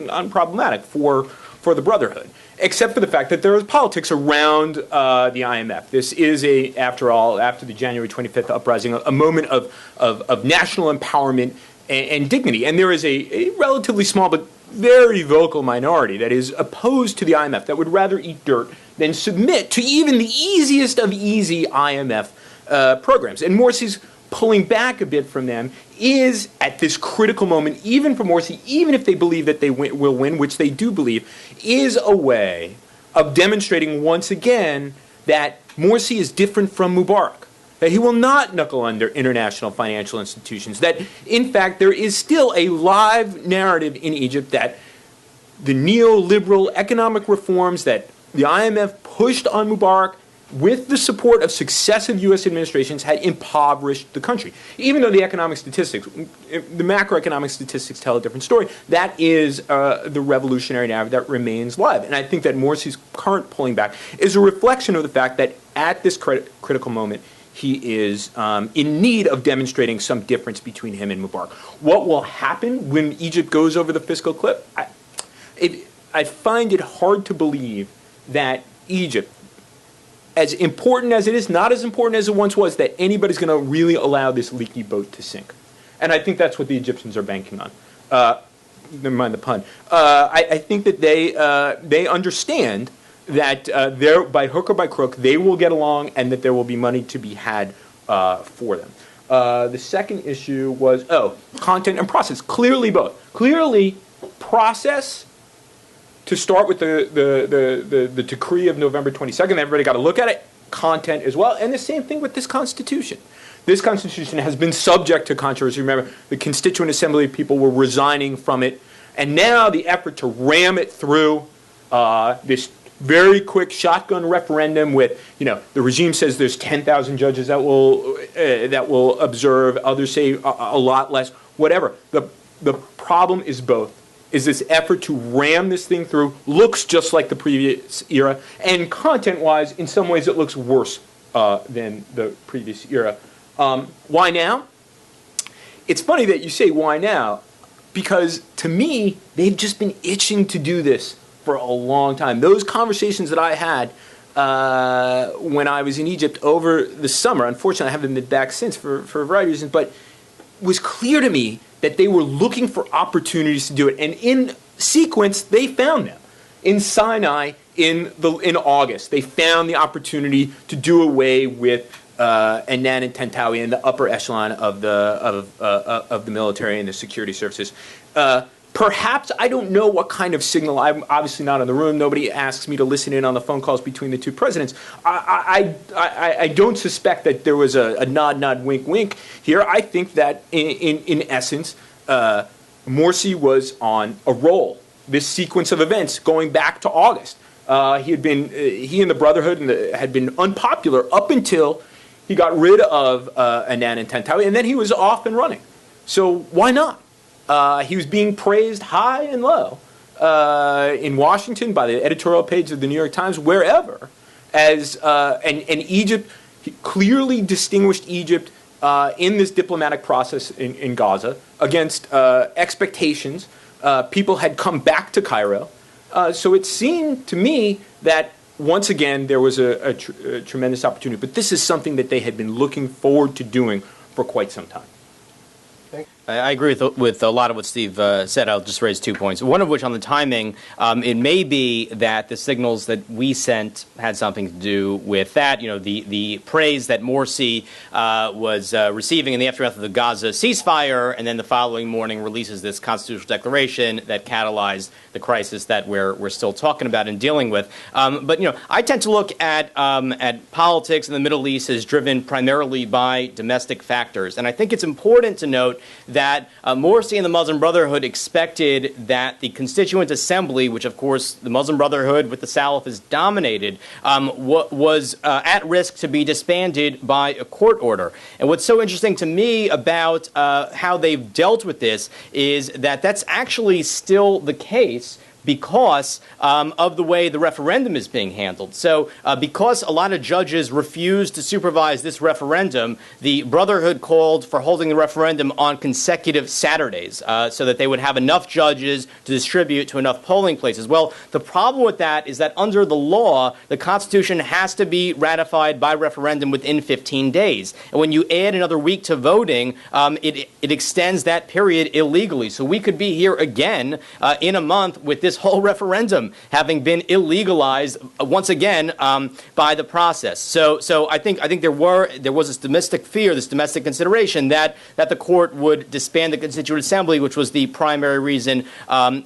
unproblematic for the Brotherhood. except for the fact that there is politics around the IMF. This is, after all, after the January 25th uprising, a moment of national empowerment and dignity. And there is a relatively small but very vocal minority that is opposed to the IMF, that would rather eat dirt than submit to even the easiest of easy IMF programs. And Morsi's pulling back a bit from them is, at this critical moment, even for Morsi, even if they believe that they will win, which they do believe, is a way of demonstrating once again that Morsi is different from Mubarak, that he will not knuckle under international financial institutions, that, in fact, there is still a live narrative in Egypt that the neoliberal economic reforms that the IMF pushed on Mubarak with the support of successive U.S. administrations had impoverished the country. Even though the economic statistics, the macroeconomic statistics tell a different story, that is the revolutionary narrative that remains live. And I think that Morsi's current pulling back is a reflection of the fact that at this critical moment, he is in need of demonstrating some difference between him and Mubarak. What will happen when Egypt goes over the fiscal cliff? I find it hard to believe that Egypt, as important as it is, not as important as it once was, that anybody's going to really allow this leaky boat to sink. And I think that's what the Egyptians are banking on. Never mind the pun. I think that they understand that by hook or by crook, they will get along and that there will be money to be had for them. The second issue was, content and process. Clearly both. Clearly, process, to start with the decree of November 22nd, everybody got to look at it. Content as well. And the same thing with this Constitution. This Constitution has been subject to controversy. Remember, the Constituent Assembly people were resigning from it. And now the effort to ram it through this very quick shotgun referendum with, the regime says there's 10,000 judges that will observe. Others say a lot less. Whatever. The problem is both. Is this effort to ram this thing through, looks just like the previous era, and content-wise, in some ways, it looks worse than the previous era. Why now? It's funny that you say why now, because to me, they've just been itching to do this for a long time. Those conversations that I had when I was in Egypt over the summer, unfortunately, I haven't been back since for a variety of reasons, but it was clear to me that they were looking for opportunities to do it. And in sequence, they found them. In Sinai, in August, they found the opportunity to do away with Annan and Tantawi and the upper echelon of the military and the security services. Perhaps, I don't know what kind of signal. I'm obviously not in the room. Nobody asks me to listen in on the phone calls between the two presidents. I don't suspect that there was a nod, wink, wink here. I think that in essence, Morsi was on a roll. This sequence of events going back to August. He and the Brotherhood had been unpopular up until he got rid of Annan and Tantawi, and then he was off and running. So why not? He was being praised high and low in Washington by the editorial page of the New York Times, wherever, and Egypt clearly distinguished Egypt in this diplomatic process in Gaza against expectations. People had come back to Cairo, so it seemed to me that once again there was a tremendous opportunity. But this is something that they had been looking forward to doing for quite some time. I agree with a lot of what Steve said. I'll just raise 2 points. One of which, on the timing, it may be that the signals that we sent had something to do with that. The praise that Morsi was receiving in the aftermath of the Gaza ceasefire, and then the following morning releases this constitutional declaration that catalyzed the crisis that we're still talking about and dealing with. But I tend to look at politics in the Middle East as driven primarily by domestic factors, and I think it's important to note that Morsi and the Muslim Brotherhood expected that the Constituent Assembly, which of course the Muslim Brotherhood with the Salaf is dominated, was at risk to be disbanded by a court order. And what's so interesting to me about how they've dealt with this is that that's actually still the case, because of the way the referendum is being handled. So because a lot of judges refused to supervise this referendum, the Brotherhood called for holding the referendum on consecutive Saturdays so that they would have enough judges to distribute to enough polling places. Well, the problem with that is that under the law, the Constitution has to be ratified by referendum within 15 days. And when you add another week to voting, it extends that period illegally. So we could be here again in a month with this whole referendum having been illegalized once again by the process. So I think there was this domestic fear, this domestic consideration that the court would disband the Constituent Assembly, which was the primary reason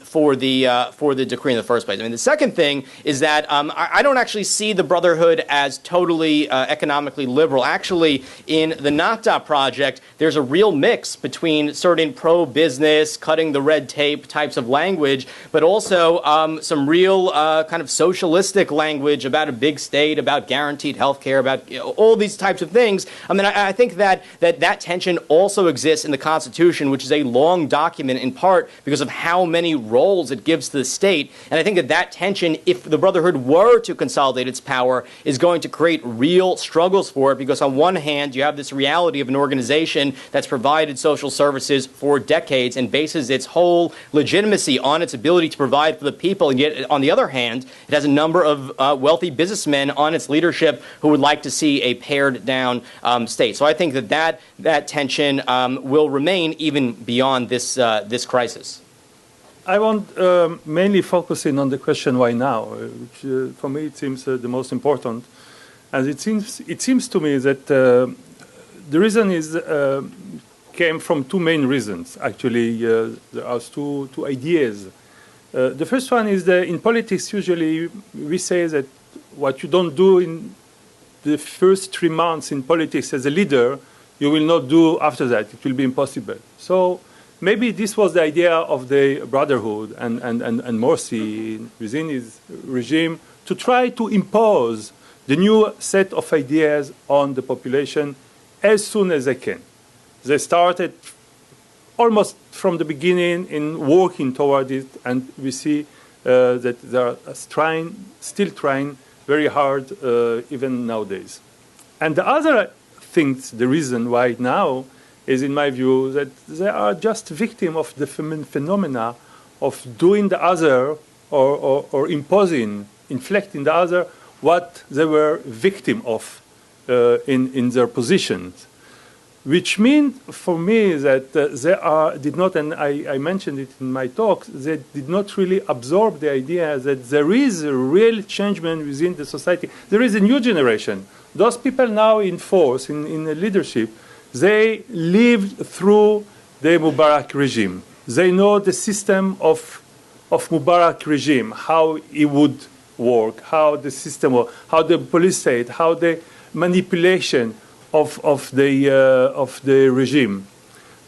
for the decree in the first place. I mean, the second thing is that I don't actually see the Brotherhood as totally economically liberal. Actually, in the Nakta project, there's a real mix between certain pro-business, cutting the red tape types of language, but also some real kind of socialistic language about a big state, about guaranteed health care, about all these types of things. I mean, I think that tension also exists in the Constitution, which is a long document in part because of how many roles it gives to the state. And I think that tension, if the Brotherhood were to consolidate its power, is going to create real struggles for it, because on one hand, you have this reality of an organization that's provided social services for decades and bases its whole legitimacy on its ability to provide for the people, and yet on the other hand, it has a number of wealthy businessmen on its leadership who would like to see a pared down state. So I think that tension will remain even beyond this crisis. I want mainly focusing on the question why now, which for me it seems the most important. And it seems to me that the reason came from two main reasons. Actually, there are two ideas. The first one is that in politics, usually we say that what you don't do in the first 3 months in politics as a leader, you will not do after that. It will be impossible. So maybe this was the idea of the Brotherhood and Morsi within his regime to try to impose the new set of ideas on the population as soon as they can. They started almost from the beginning in working toward it, and we see that they are still trying very hard even nowadays. And the other things, the reason why now is, in my view, that they are just victims of the phenomena of doing the other or imposing, inflicting the other what they were victim of in their positions. Which means for me that did not, and I mentioned it in my talk, they did not really absorb the idea that there is a real changement within the society. There is a new generation. Those people now in force, in the leadership, they lived through the Mubarak regime. They know the system of Mubarak regime, how it would work, how the system works, how the police state, how the manipulation of the regime.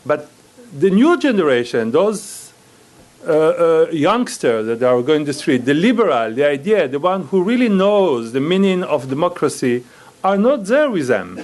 But the new generation, those youngsters that are going the street, the liberal, the idea, the one who really knows the meaning of democracy, are not there with them.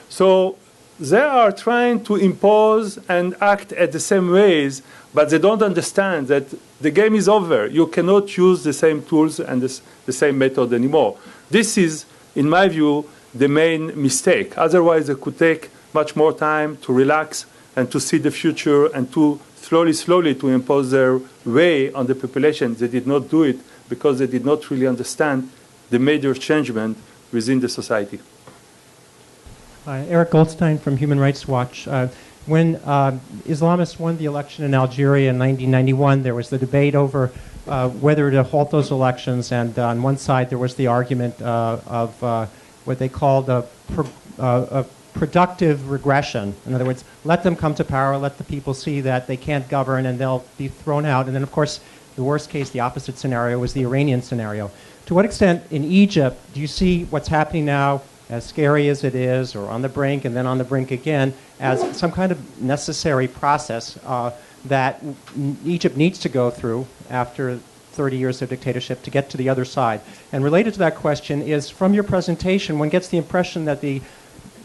So they are trying to impose and act at the same ways, but they don't understand that the game is over. You cannot use the same tools and the same method anymore. This is, in my view, the main mistake. Otherwise, they could take much more time to relax and to see the future and to slowly to impose their way on the population. They did not do it because they did not really understand the major changement within the society. Eric Goldstein from Human Rights Watch. When Islamists won the election in Algeria in 1991, there was the debate over whether to halt those elections, and on one side there was the argument of what they called a productive regression. In other words, let them come to power, let the people see that they can't govern and they'll be thrown out. And then, of course, the worst case, the opposite scenario, was the Iranian scenario. To what extent in Egypt do you see what's happening now, as scary as it is, or on the brink and then on the brink again, as some kind of necessary process that Egypt needs to go through after 30 years of dictatorship to get to the other side? And related to that question is, from your presentation, one gets the impression that the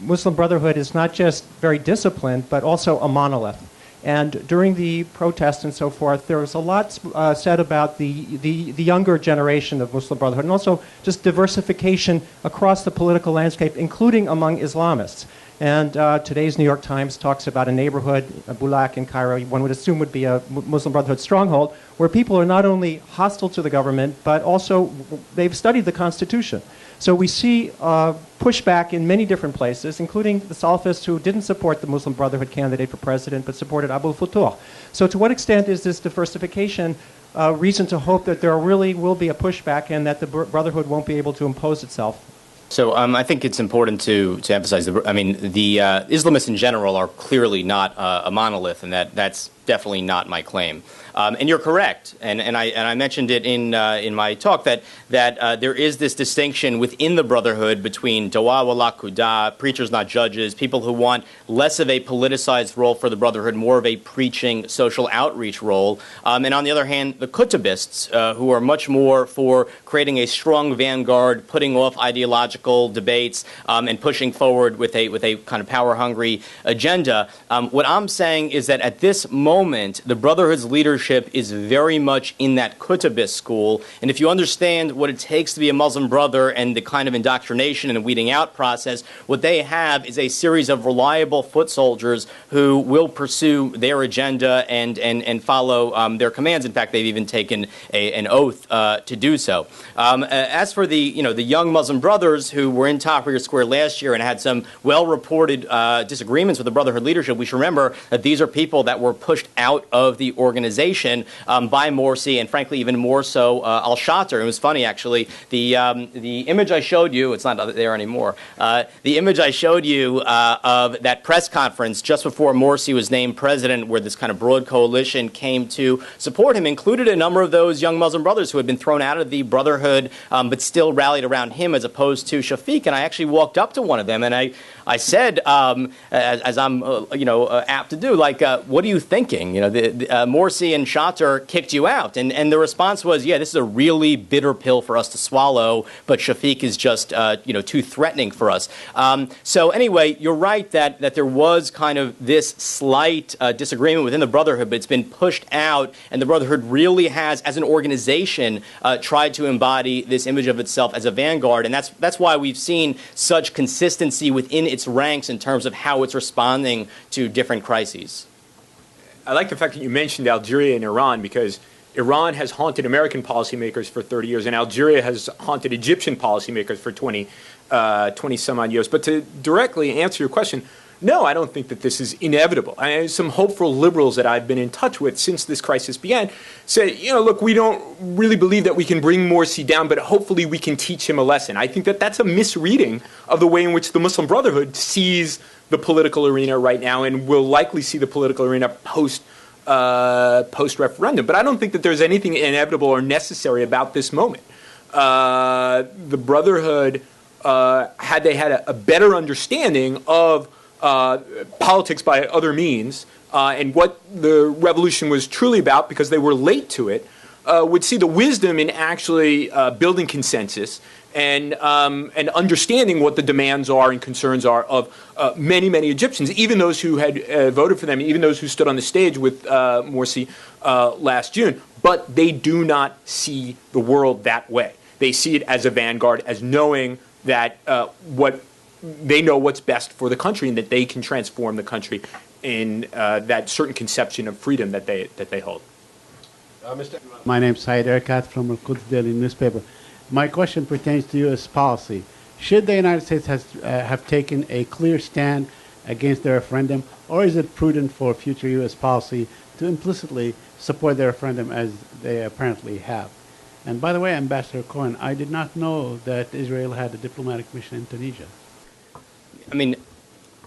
Muslim Brotherhood is not just very disciplined, but also a monolith. And during the protests and so forth, there was a lot said about the younger generation of Muslim Brotherhood, and also just diversification across the political landscape, including among Islamists. And today's New York Times talks about a neighborhood, Bulak in Cairo, one would assume would be a Muslim Brotherhood stronghold, where people are not only hostile to the government, but also they've studied the Constitution. So we see pushback in many different places, including the Salafists who didn't support the Muslim Brotherhood candidate for president, but supported Abu Futuh. So to what extent is this diversification reason to hope that there really will be a pushback and that the Brotherhood won't be able to impose itself? So I think it's important to emphasize, the Islamists in general are clearly not a monolith, and that's definitely not my claim. And you're correct, and I mentioned it in my talk that there is this distinction within the Brotherhood between dawa wala kuda, preachers not judges, people who want less of a politicized role for the Brotherhood, more of a preaching social outreach role, and on the other hand, the Kutubists, who are much more for creating a strong vanguard, putting off ideological debates, and pushing forward with a kind of power-hungry agenda. What I'm saying is that at this moment, the Brotherhood's leadership is very much in that Kutubist school, and if you understand what it takes to be a Muslim brother and the kind of indoctrination and weeding out process, what they have is a series of reliable foot soldiers who will pursue their agenda and follow their commands. In fact, they've even taken an oath to do so. As for the young Muslim brothers who were in Tahrir Square last year and had some well-reported disagreements with the Brotherhood leadership, we should remember that these are people that were pushed out of the organization by Morsi, and frankly even more so al-Shatter. It was funny, actually. The image I showed you, it's not there anymore, the image I showed you of that press conference just before Morsi was named president, where this kind of broad coalition came to support him, included a number of those young Muslim brothers who had been thrown out of the Brotherhood but still rallied around him as opposed to Shafiq. And I actually walked up to one of them and I said, as I'm apt to do, like, what are you thinking? Morsi and Shatter kicked you out, and the response was, yeah, this is a really bitter pill for us to swallow, but Shafiq is just too threatening for us. So anyway, you're right that there was kind of this slight disagreement within the Brotherhood, but it's been pushed out, and the Brotherhood really has, as an organization, tried to embody this image of itself as a vanguard, and that's why we've seen such consistency within its ranks in terms of how it's responding to different crises. I like the fact that you mentioned Algeria and Iran, because Iran has haunted American policymakers for 30 years, and Algeria has haunted Egyptian policymakers for 20 some odd years. But to directly answer your question, no, I don't think that this is inevitable. Some hopeful liberals that I've been in touch with since this crisis began say, look, we don't really believe that we can bring Morsi down, but hopefully we can teach him a lesson. I think that that's a misreading of the way in which the Muslim Brotherhood sees the political arena right now, and will likely see the political arena post-referendum. But I don't think that there's anything inevitable or necessary about this moment. The Brotherhood, had they had a better understanding of politics by other means, and what the revolution was truly about, because they were late to it, would see the wisdom in actually building consensus and understanding what the demands are and concerns are of many, many Egyptians, even those who had voted for them, even those who stood on the stage with Morsi last June. But they do not see the world that way. They see it as a vanguard, as knowing that they know what's best for the country, and that they can transform the country in that certain conception of freedom that they hold. My name is Saeed Erkat from the Quds Daily newspaper. My question pertains to U.S. policy. Should the United States have taken a clear stand against the referendum, or is it prudent for future U.S. policy to implicitly support the referendum as they apparently have? And by the way, Ambassador Cohen, I did not know that Israel had a diplomatic mission in Tunisia. I mean,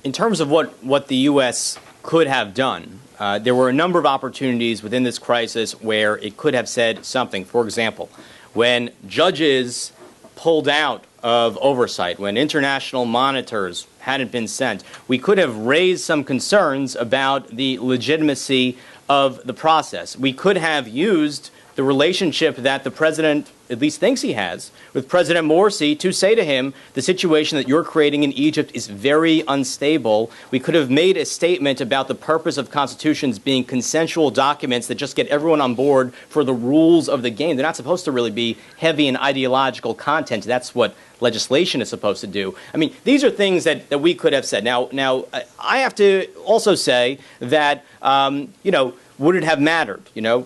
in terms of what the U.S. could have done, there were a number of opportunities within this crisis where it could have said something. For example, when judges pulled out of oversight, when international monitors hadn't been sent, we could have raised some concerns about the legitimacy of the process. We could have used the relationship that the president at least thinks he has, with President Morsi to say to him, the situation that you're creating in Egypt is very unstable. We could have made a statement about the purpose of constitutions being consensual documents that just get everyone on board for the rules of the game. They're not supposed to really be heavy in ideological content. That's what legislation is supposed to do. I mean, these are things that we could have said. Now, I have to also say that, would it have mattered?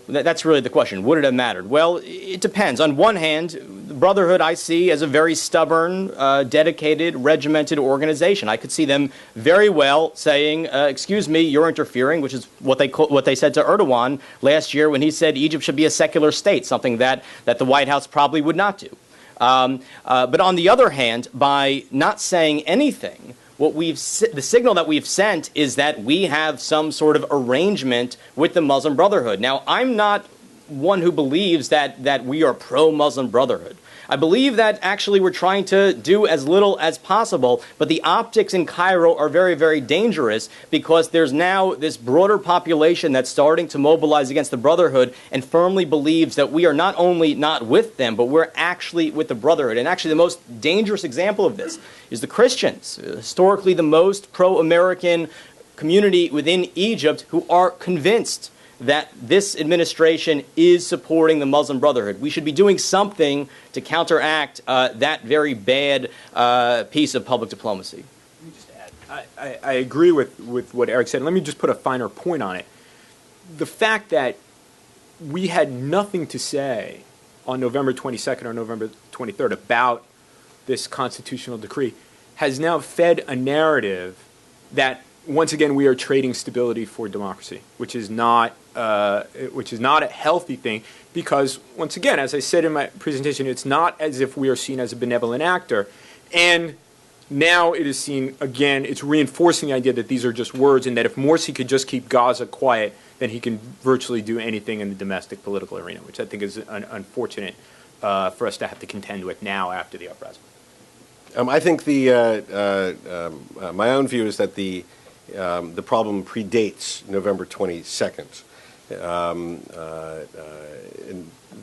That's really the question. Would it have mattered? Well, it depends. On one hand, the Brotherhood I see as a very stubborn, dedicated, regimented organization. I could see them very well saying, excuse me, you're interfering, which is what they said to Erdogan last year when he said Egypt should be a secular state, something that the White House probably would not do. But on the other hand, by not saying anything, the signal that we've sent is that we have some sort of arrangement with the Muslim Brotherhood. Now, I'm not one who believes that we are pro-Muslim Brotherhood. I believe that actually we're trying to do as little as possible, but the optics in Cairo are very, very dangerous because there's now this broader population that's starting to mobilize against the Brotherhood and firmly believes that we are not only not with them, but we're actually with the Brotherhood. And actually the most dangerous example of this is the Christians, historically the most pro-American community within Egypt, who are convinced that this administration is supporting the Muslim Brotherhood. We should be doing something to counteract that very bad piece of public diplomacy. Let me just add, I agree with what Eric said. Let me just put a finer point on it. The fact that we had nothing to say on November 22nd or November 23rd about this constitutional decree has now fed a narrative that, once again, we are trading stability for democracy, which is not a healthy thing because, once again, as I said in my presentation, it's not as if we are seen as a benevolent actor. And now it is seen, again, it's reinforcing the idea that these are just words and that if Morsi could just keep Gaza quiet, then he can virtually do anything in the domestic political arena, which I think is unfortunate for us to have to contend with now after the uprising. I think my own view is that the problem predates November 22nd. And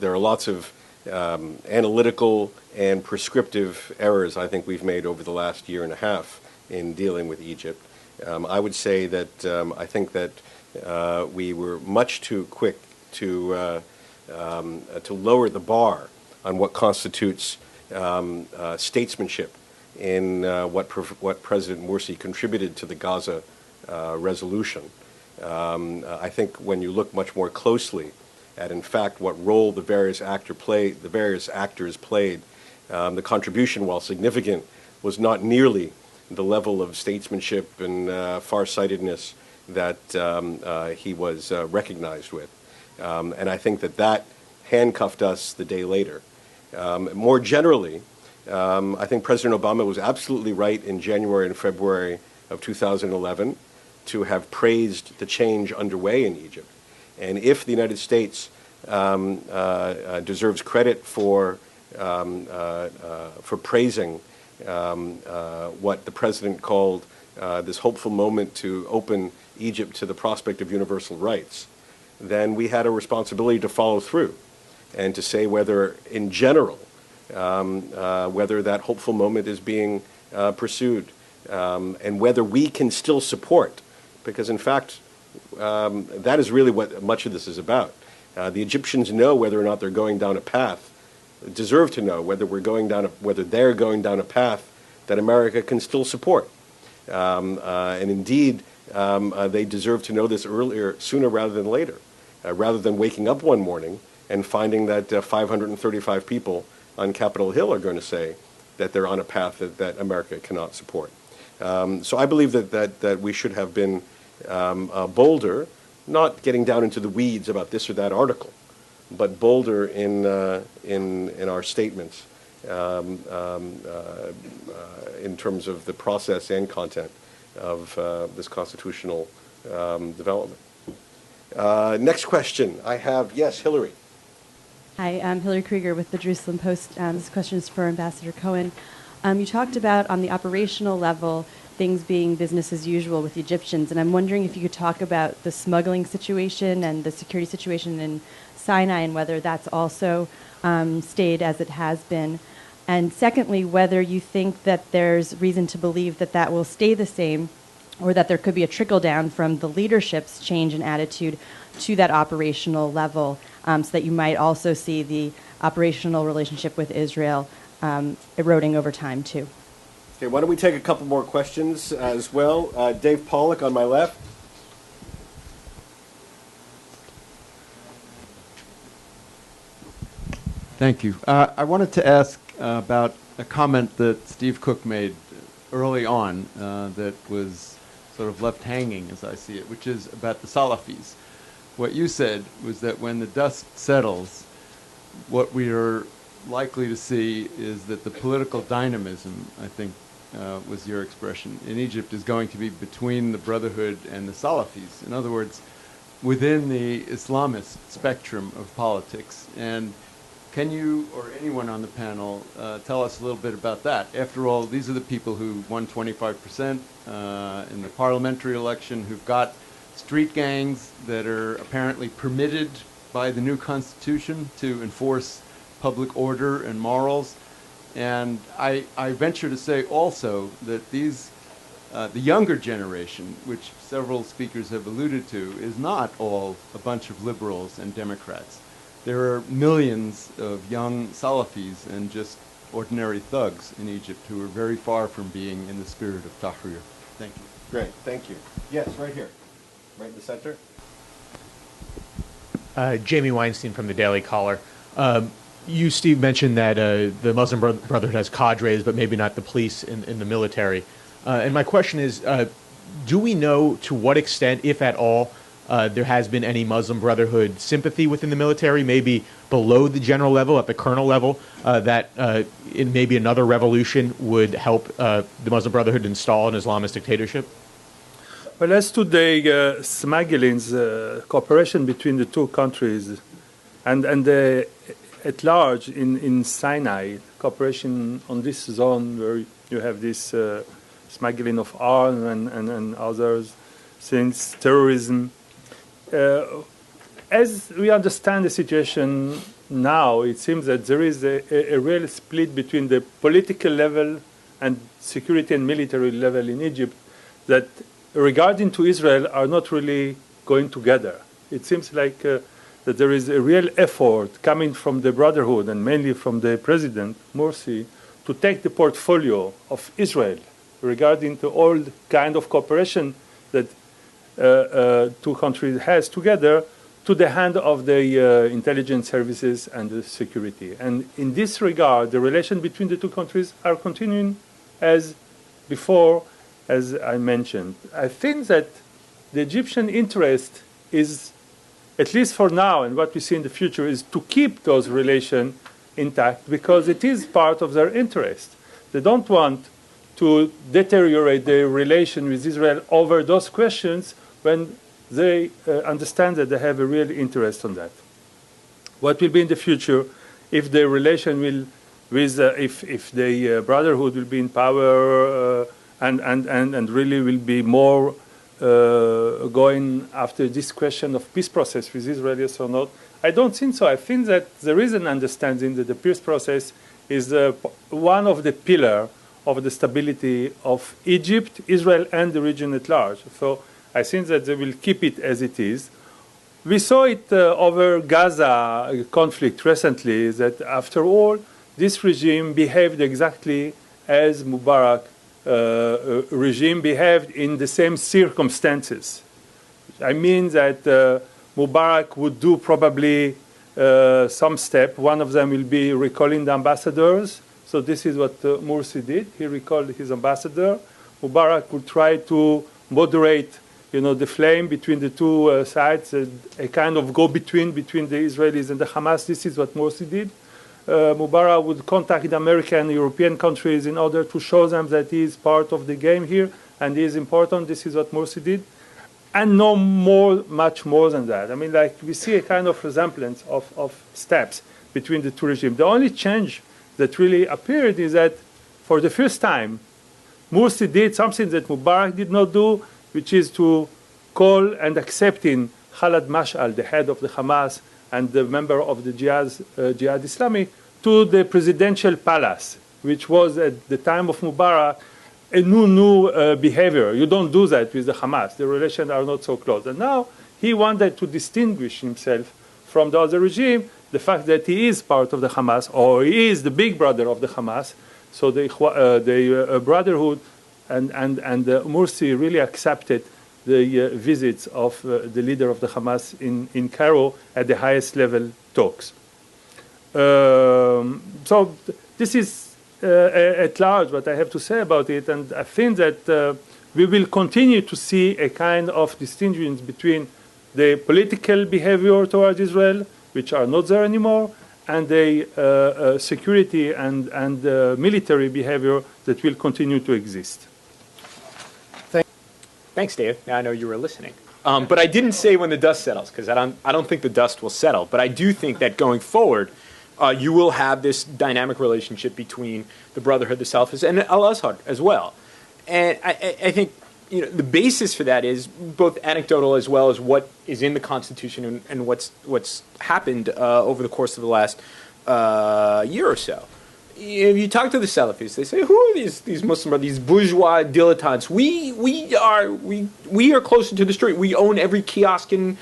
there are lots of analytical and prescriptive errors I think we've made over the last year and a half in dealing with Egypt. I would say that I think that we were much too quick to lower the bar on what constitutes statesmanship in what President Morsi contributed to the Gaza resolution. I think when you look much more closely at, in fact, what role the various actors played, the contribution, while significant, was not nearly the level of statesmanship and farsightedness that he was recognized with. And I think that handcuffed us the day later. More generally, I think President Obama was absolutely right in January and February of 2011 to have praised the change underway in Egypt. And if the United States deserves credit for praising what the president called this hopeful moment to open Egypt to the prospect of universal rights, then we had a responsibility to follow through and to say whether, in general, whether that hopeful moment is being pursued and whether we can still support. Because, in fact, that is really what much of this is about. The Egyptians know whether or not they're going down a path, deserve to know whether they're going down a path that America can still support. And indeed, they deserve to know this sooner rather than later, rather than waking up one morning and finding that 535 people on Capitol Hill are going to say that they're on a path that America cannot support. So I believe that we should have been bolder, not getting down into the weeds about this or that article, but bolder in our statements in terms of the process and content of this constitutional development. Next question I have, yes, Hillary. Hi, I'm Hillary Krieger with the Jerusalem Post. This question is for Ambassador Cohen. You talked about, on the operational level, things being business as usual with the Egyptians, and I'm wondering if you could talk about the smuggling situation and the security situation in Sinai and whether that's also stayed as it has been. And secondly, whether you think that there's reason to believe that that will stay the same or that there could be a trickle down from the leadership's change in attitude to that operational level, so that you might also see the operational relationship with Israel eroding over time too. Okay, why don't we take a couple more questions as well? Dave Pollock on my left. Thank you. I wanted to ask about a comment that Steve Cook made early on that was sort of left hanging, as I see it, which is about the Salafis. What you said was that when the dust settles, what we are likely to see is that the political dynamism, I think was your expression, in Egypt is going to be between the Brotherhood and the Salafis. In other words, within the Islamist spectrum of politics. And can you, or anyone on the panel, tell us a little bit about that? After all, these are the people who won 25% in the parliamentary election, who've got street gangs that are apparently permitted by the new constitution to enforce public order and morals. And I venture to say also that these, the younger generation, which several speakers have alluded to, is not all a bunch of liberals and Democrats. There are millions of young Salafis and just ordinary thugs in Egypt who are very far from being in the spirit of Tahrir. Thank you. Great, thank you. Yes, right here, right in the center. Jamie Weinstein from the Daily Caller. You, Steve, mentioned that the Muslim Brotherhood has cadres, but maybe not the police in the military. And my question is, do we know to what extent, if at all, there has been any Muslim Brotherhood sympathy within the military, maybe below the general level, at the colonel level, that in maybe another revolution would help the Muslim Brotherhood install an Islamist dictatorship? Well, as to the smuggling cooperation between the two countries and at large in Sinai, cooperation on this zone where you have this smuggling of arms and others, since terrorism. As we understand the situation now, it seems that there is a real split between the political level and security and military level in Egypt that regarding to Israel are not really going together. It seems like that there is a real effort coming from the Brotherhood and mainly from the President, Morsi, to take the portfolio of Israel regarding to all kind of cooperation that two countries has together to the hand of the intelligence services and the security. And in this regard, the relation between the two countries are continuing as before, as I mentioned. I think that the Egyptian interest is, at least for now and what we see in the future, is to keep those relations intact because it is part of their interest. They don't want to deteriorate their relation with Israel over those questions when they understand that they have a real interest on that. What will be in the future if the relation will, with if the Brotherhood will be in power and really will be more going after this question of peace process with Israel, yes or not? I don't think so. I think that there is an understanding that the peace process is one of the pillars of the stability of Egypt, Israel, and the region at large. So I think that they will keep it as it is. We saw it over Gaza conflict recently, that after all, this regime behaved exactly as Mubarak regime behaved in the same circumstances. I mean that Mubarak would do probably some step. One of them will be recalling the ambassadors. So this is what Morsi did. He recalled his ambassador. Mubarak would try to moderate, the flame between the two sides, a kind of go-between between the Israelis and the Hamas. This is what Morsi did. Mubarak would contact the American and European countries in order to show them that he is part of the game here and he is important. This is what Morsi did. And no more, much more than that. I mean, like, we see a kind of resemblance of steps between the two regimes. The only change that really appeared is that for the first time, Morsi did something that Mubarak did not do, which is to call and accepting Khaled Mash'al, the head of the Hamas and the member of the Jihad Islami, to the presidential palace, which was at the time of Mubarak a new behavior. You don't do that with the Hamas. The relations are not so close. And now he wanted to distinguish himself from the other regime, the fact that he is part of the Hamas, or he is the big brother of the Hamas. So the brotherhood and Morsi really accepted the visits of the leader of the Hamas in Cairo at the highest level talks. So this is at large what I have to say about it, and I think that we will continue to see a kind of distinction between the political behavior towards Israel, which are not there anymore, and the security and military behavior that will continue to exist. Thanks, Dave. Now I know you were listening. But I didn't say when the dust settles, because I don't think the dust will settle. But I do think that going forward, you will have this dynamic relationship between the Brotherhood, the Salafists, and Al-Azhar as well. And I think the basis for that is both anecdotal as well as what is in the Constitution and what's happened over the course of the last year or so. If you talk to the Salafists, they say, "Who are these Muslim brothers, these bourgeois dilettantes? We are closer to the street. We own every kiosk in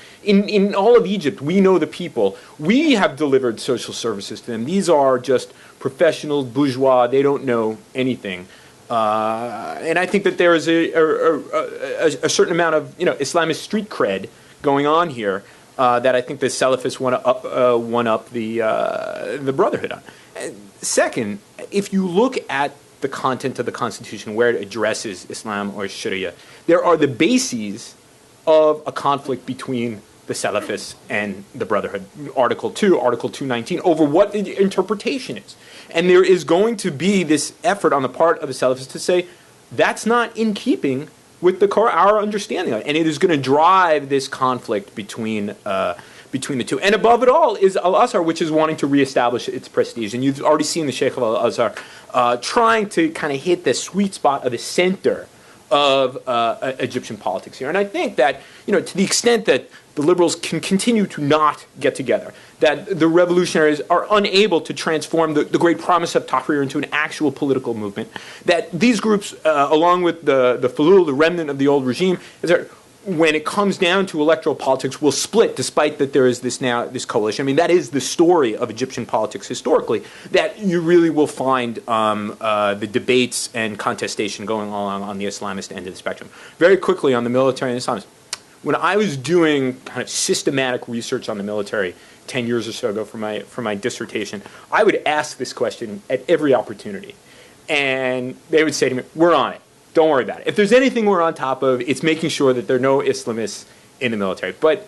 all of Egypt. We know the people. We have delivered social services to them. These are just professionals, bourgeois. They don't know anything." And I think that there is a certain amount of Islamist street cred going on here that I think the Salafists want to one up the Brotherhood on. Second, if you look at the content of the Constitution, where it addresses Islam or Sharia, there are the bases of a conflict between the Salafists and the Brotherhood. Article 2, Article 219, over what the interpretation is. And there is going to be this effort on the part of the Salafists to say, that's not in keeping with our understanding of it. And it is going to drive this conflict between the two. And above it all is Al-Azhar, which is wanting to reestablish its prestige. And you've already seen the Sheikh of Al-Azhar trying to kind of hit the sweet spot of the center of Egyptian politics here. And I think that, to the extent that the liberals can continue to not get together, that the revolutionaries are unable to transform the great promise of Tahrir into an actual political movement, that these groups, along with the Fulul, the remnant of the old regime, when it comes down to electoral politics, will split, despite that there is this coalition. I mean, that is the story of Egyptian politics historically, that you really will find the debates and contestation going on the Islamist end of the spectrum. Very quickly on the military and Islamists. When I was doing kind of systematic research on the military 10 years or so ago for my dissertation, I would ask this question at every opportunity. And they would say to me, "We're on it. Don't worry about it. If there's anything we're on top of, it's making sure that there are no Islamists in the military." But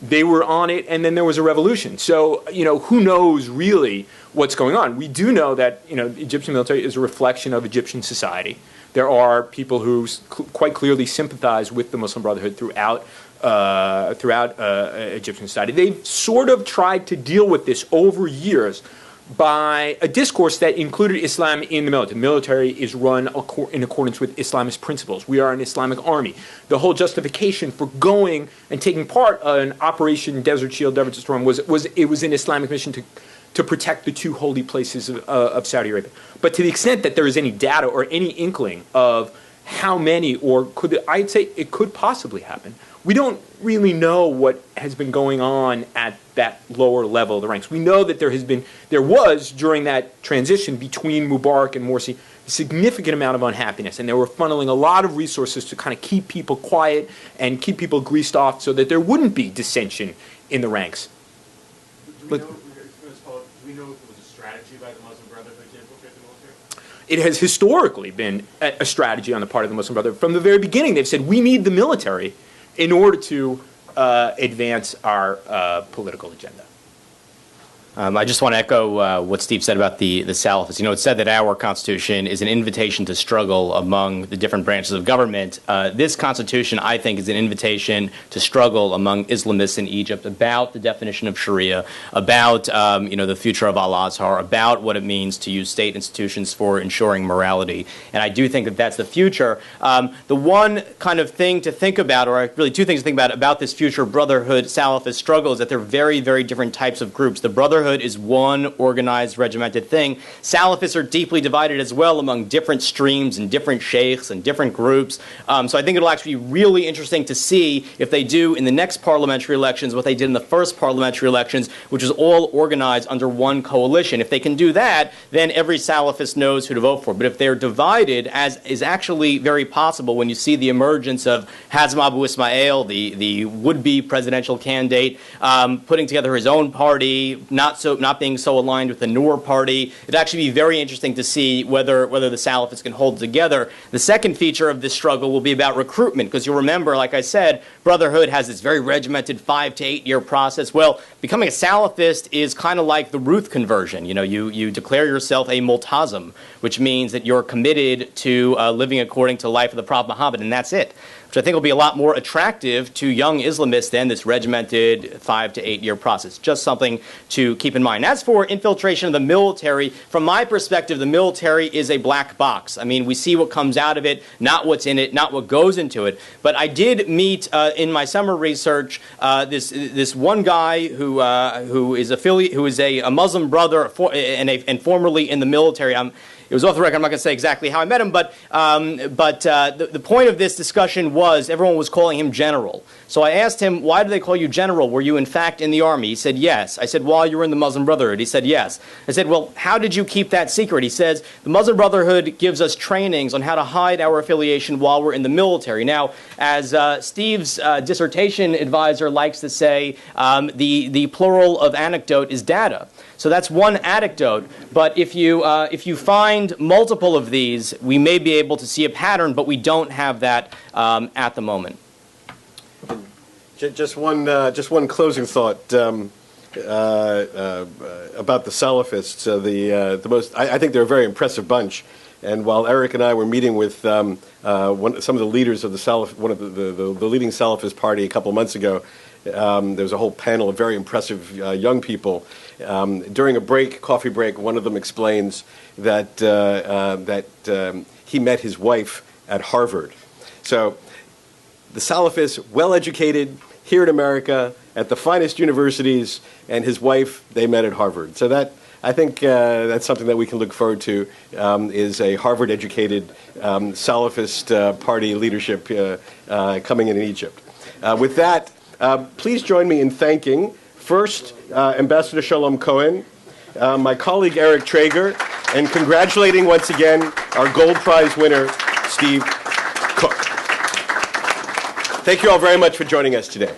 they were on it, and then there was a revolution. So, who knows really what's going on? We do know that, the Egyptian military is a reflection of Egyptian society. There are people who quite clearly sympathize with the Muslim Brotherhood throughout Egyptian society. They've sort of tried to deal with this over years by a discourse that included Islam in the military. The military is run in accordance with Islamist principles. We are an Islamic army. The whole justification for going and taking part in Operation Desert Shield, Desert Storm was an Islamic mission to protect the two holy places of Saudi Arabia. But to the extent that there is any data or any inkling of how many, or I'd say it could possibly happen, we don't really know what has been going on at that lower level of the ranks. We know that there was during that transition between Mubarak and Morsi a significant amount of unhappiness, and they were funneling a lot of resources to kind of keep people quiet and keep people greased off so that there wouldn't be dissension in the ranks. Do we know if it was a strategy by the Muslim Brotherhood to infiltrate the military? It has historically been a strategy on the part of the Muslim Brotherhood. From the very beginning, they've said, we need the military in order to advance our political agenda. I just want to echo what Steve said about the Salafists. You know, it's said that our Constitution is an invitation to struggle among the different branches of government. This Constitution, I think, is an invitation to struggle among Islamists in Egypt about the definition of Sharia, about the future of Al-Azhar, about what it means to use state institutions for ensuring morality. And I do think that that's the future. The one kind of thing to think about, or really two things to think about this future Brotherhood Salafist struggle, is that they're very, very different types of groups. The Brotherhood is one organized, regimented thing. Salafists are deeply divided as well among different streams and different sheikhs and different groups. So I think it'll actually be really interesting to see if they do in the next parliamentary elections what they did in the first parliamentary elections, which is all organized under one coalition. If they can do that, then every Salafist knows who to vote for. But if they're divided, as is actually very possible when you see the emergence of Hazm Abu Ismail, the would-be presidential candidate, putting together his own party, not being so aligned with the Noor party. It'd actually be very interesting to see whether the Salafists can hold together. The second feature of this struggle will be about recruitment, because you'll remember, like I said, Brotherhood has this very regimented 5 to 8 year process. Well, becoming a Salafist is kind of like the Ruth conversion. You know, you declare yourself a multazim, which means that you're committed to living according to the life of the Prophet Muhammad, and that's it, which I think will be a lot more attractive to young Islamists than this regimented 5 to 8 year process. Just something to keep in mind. As for infiltration of the military, from my perspective, the military is a black box. I mean, we see what comes out of it, not what's in it, not what goes into it. But I did meet in my summer research this one guy who is a Muslim brother and formerly in the military. It was off the record. I'm not going to say exactly how I met him, but the point of this discussion was everyone was calling him General. So I asked him, why do they call you General? Were you in fact in the army? He said, yes. I said, while you were in the Muslim Brotherhood? He said, yes. I said, well, how did you keep that secret? He says, the Muslim Brotherhood gives us trainings on how to hide our affiliation while we're in the military. Now, as Steve's dissertation advisor likes to say, the plural of anecdote is data. So that's one anecdote, but if you find multiple of these, we may be able to see a pattern, but we don't have that at the moment. Just one closing thought about the Salafists. I think they're a very impressive bunch. And while Eric and I were meeting with some of the leaders of one of the leading Salafist party a couple of months ago, there was a whole panel of very impressive young people. During a coffee break, one of them explains that he met his wife at Harvard. So the Salafists, well-educated here in America at the finest universities, and his wife, they met at Harvard. So that, I think that's something that we can look forward to, is a Harvard-educated Salafist party leadership coming in Egypt. With that, please join me in thanking, first, Ambassador Shalom Cohen, my colleague Eric Trager, and congratulating once again our Gold Prize winner, Steve Cook. Thank you all very much for joining us today.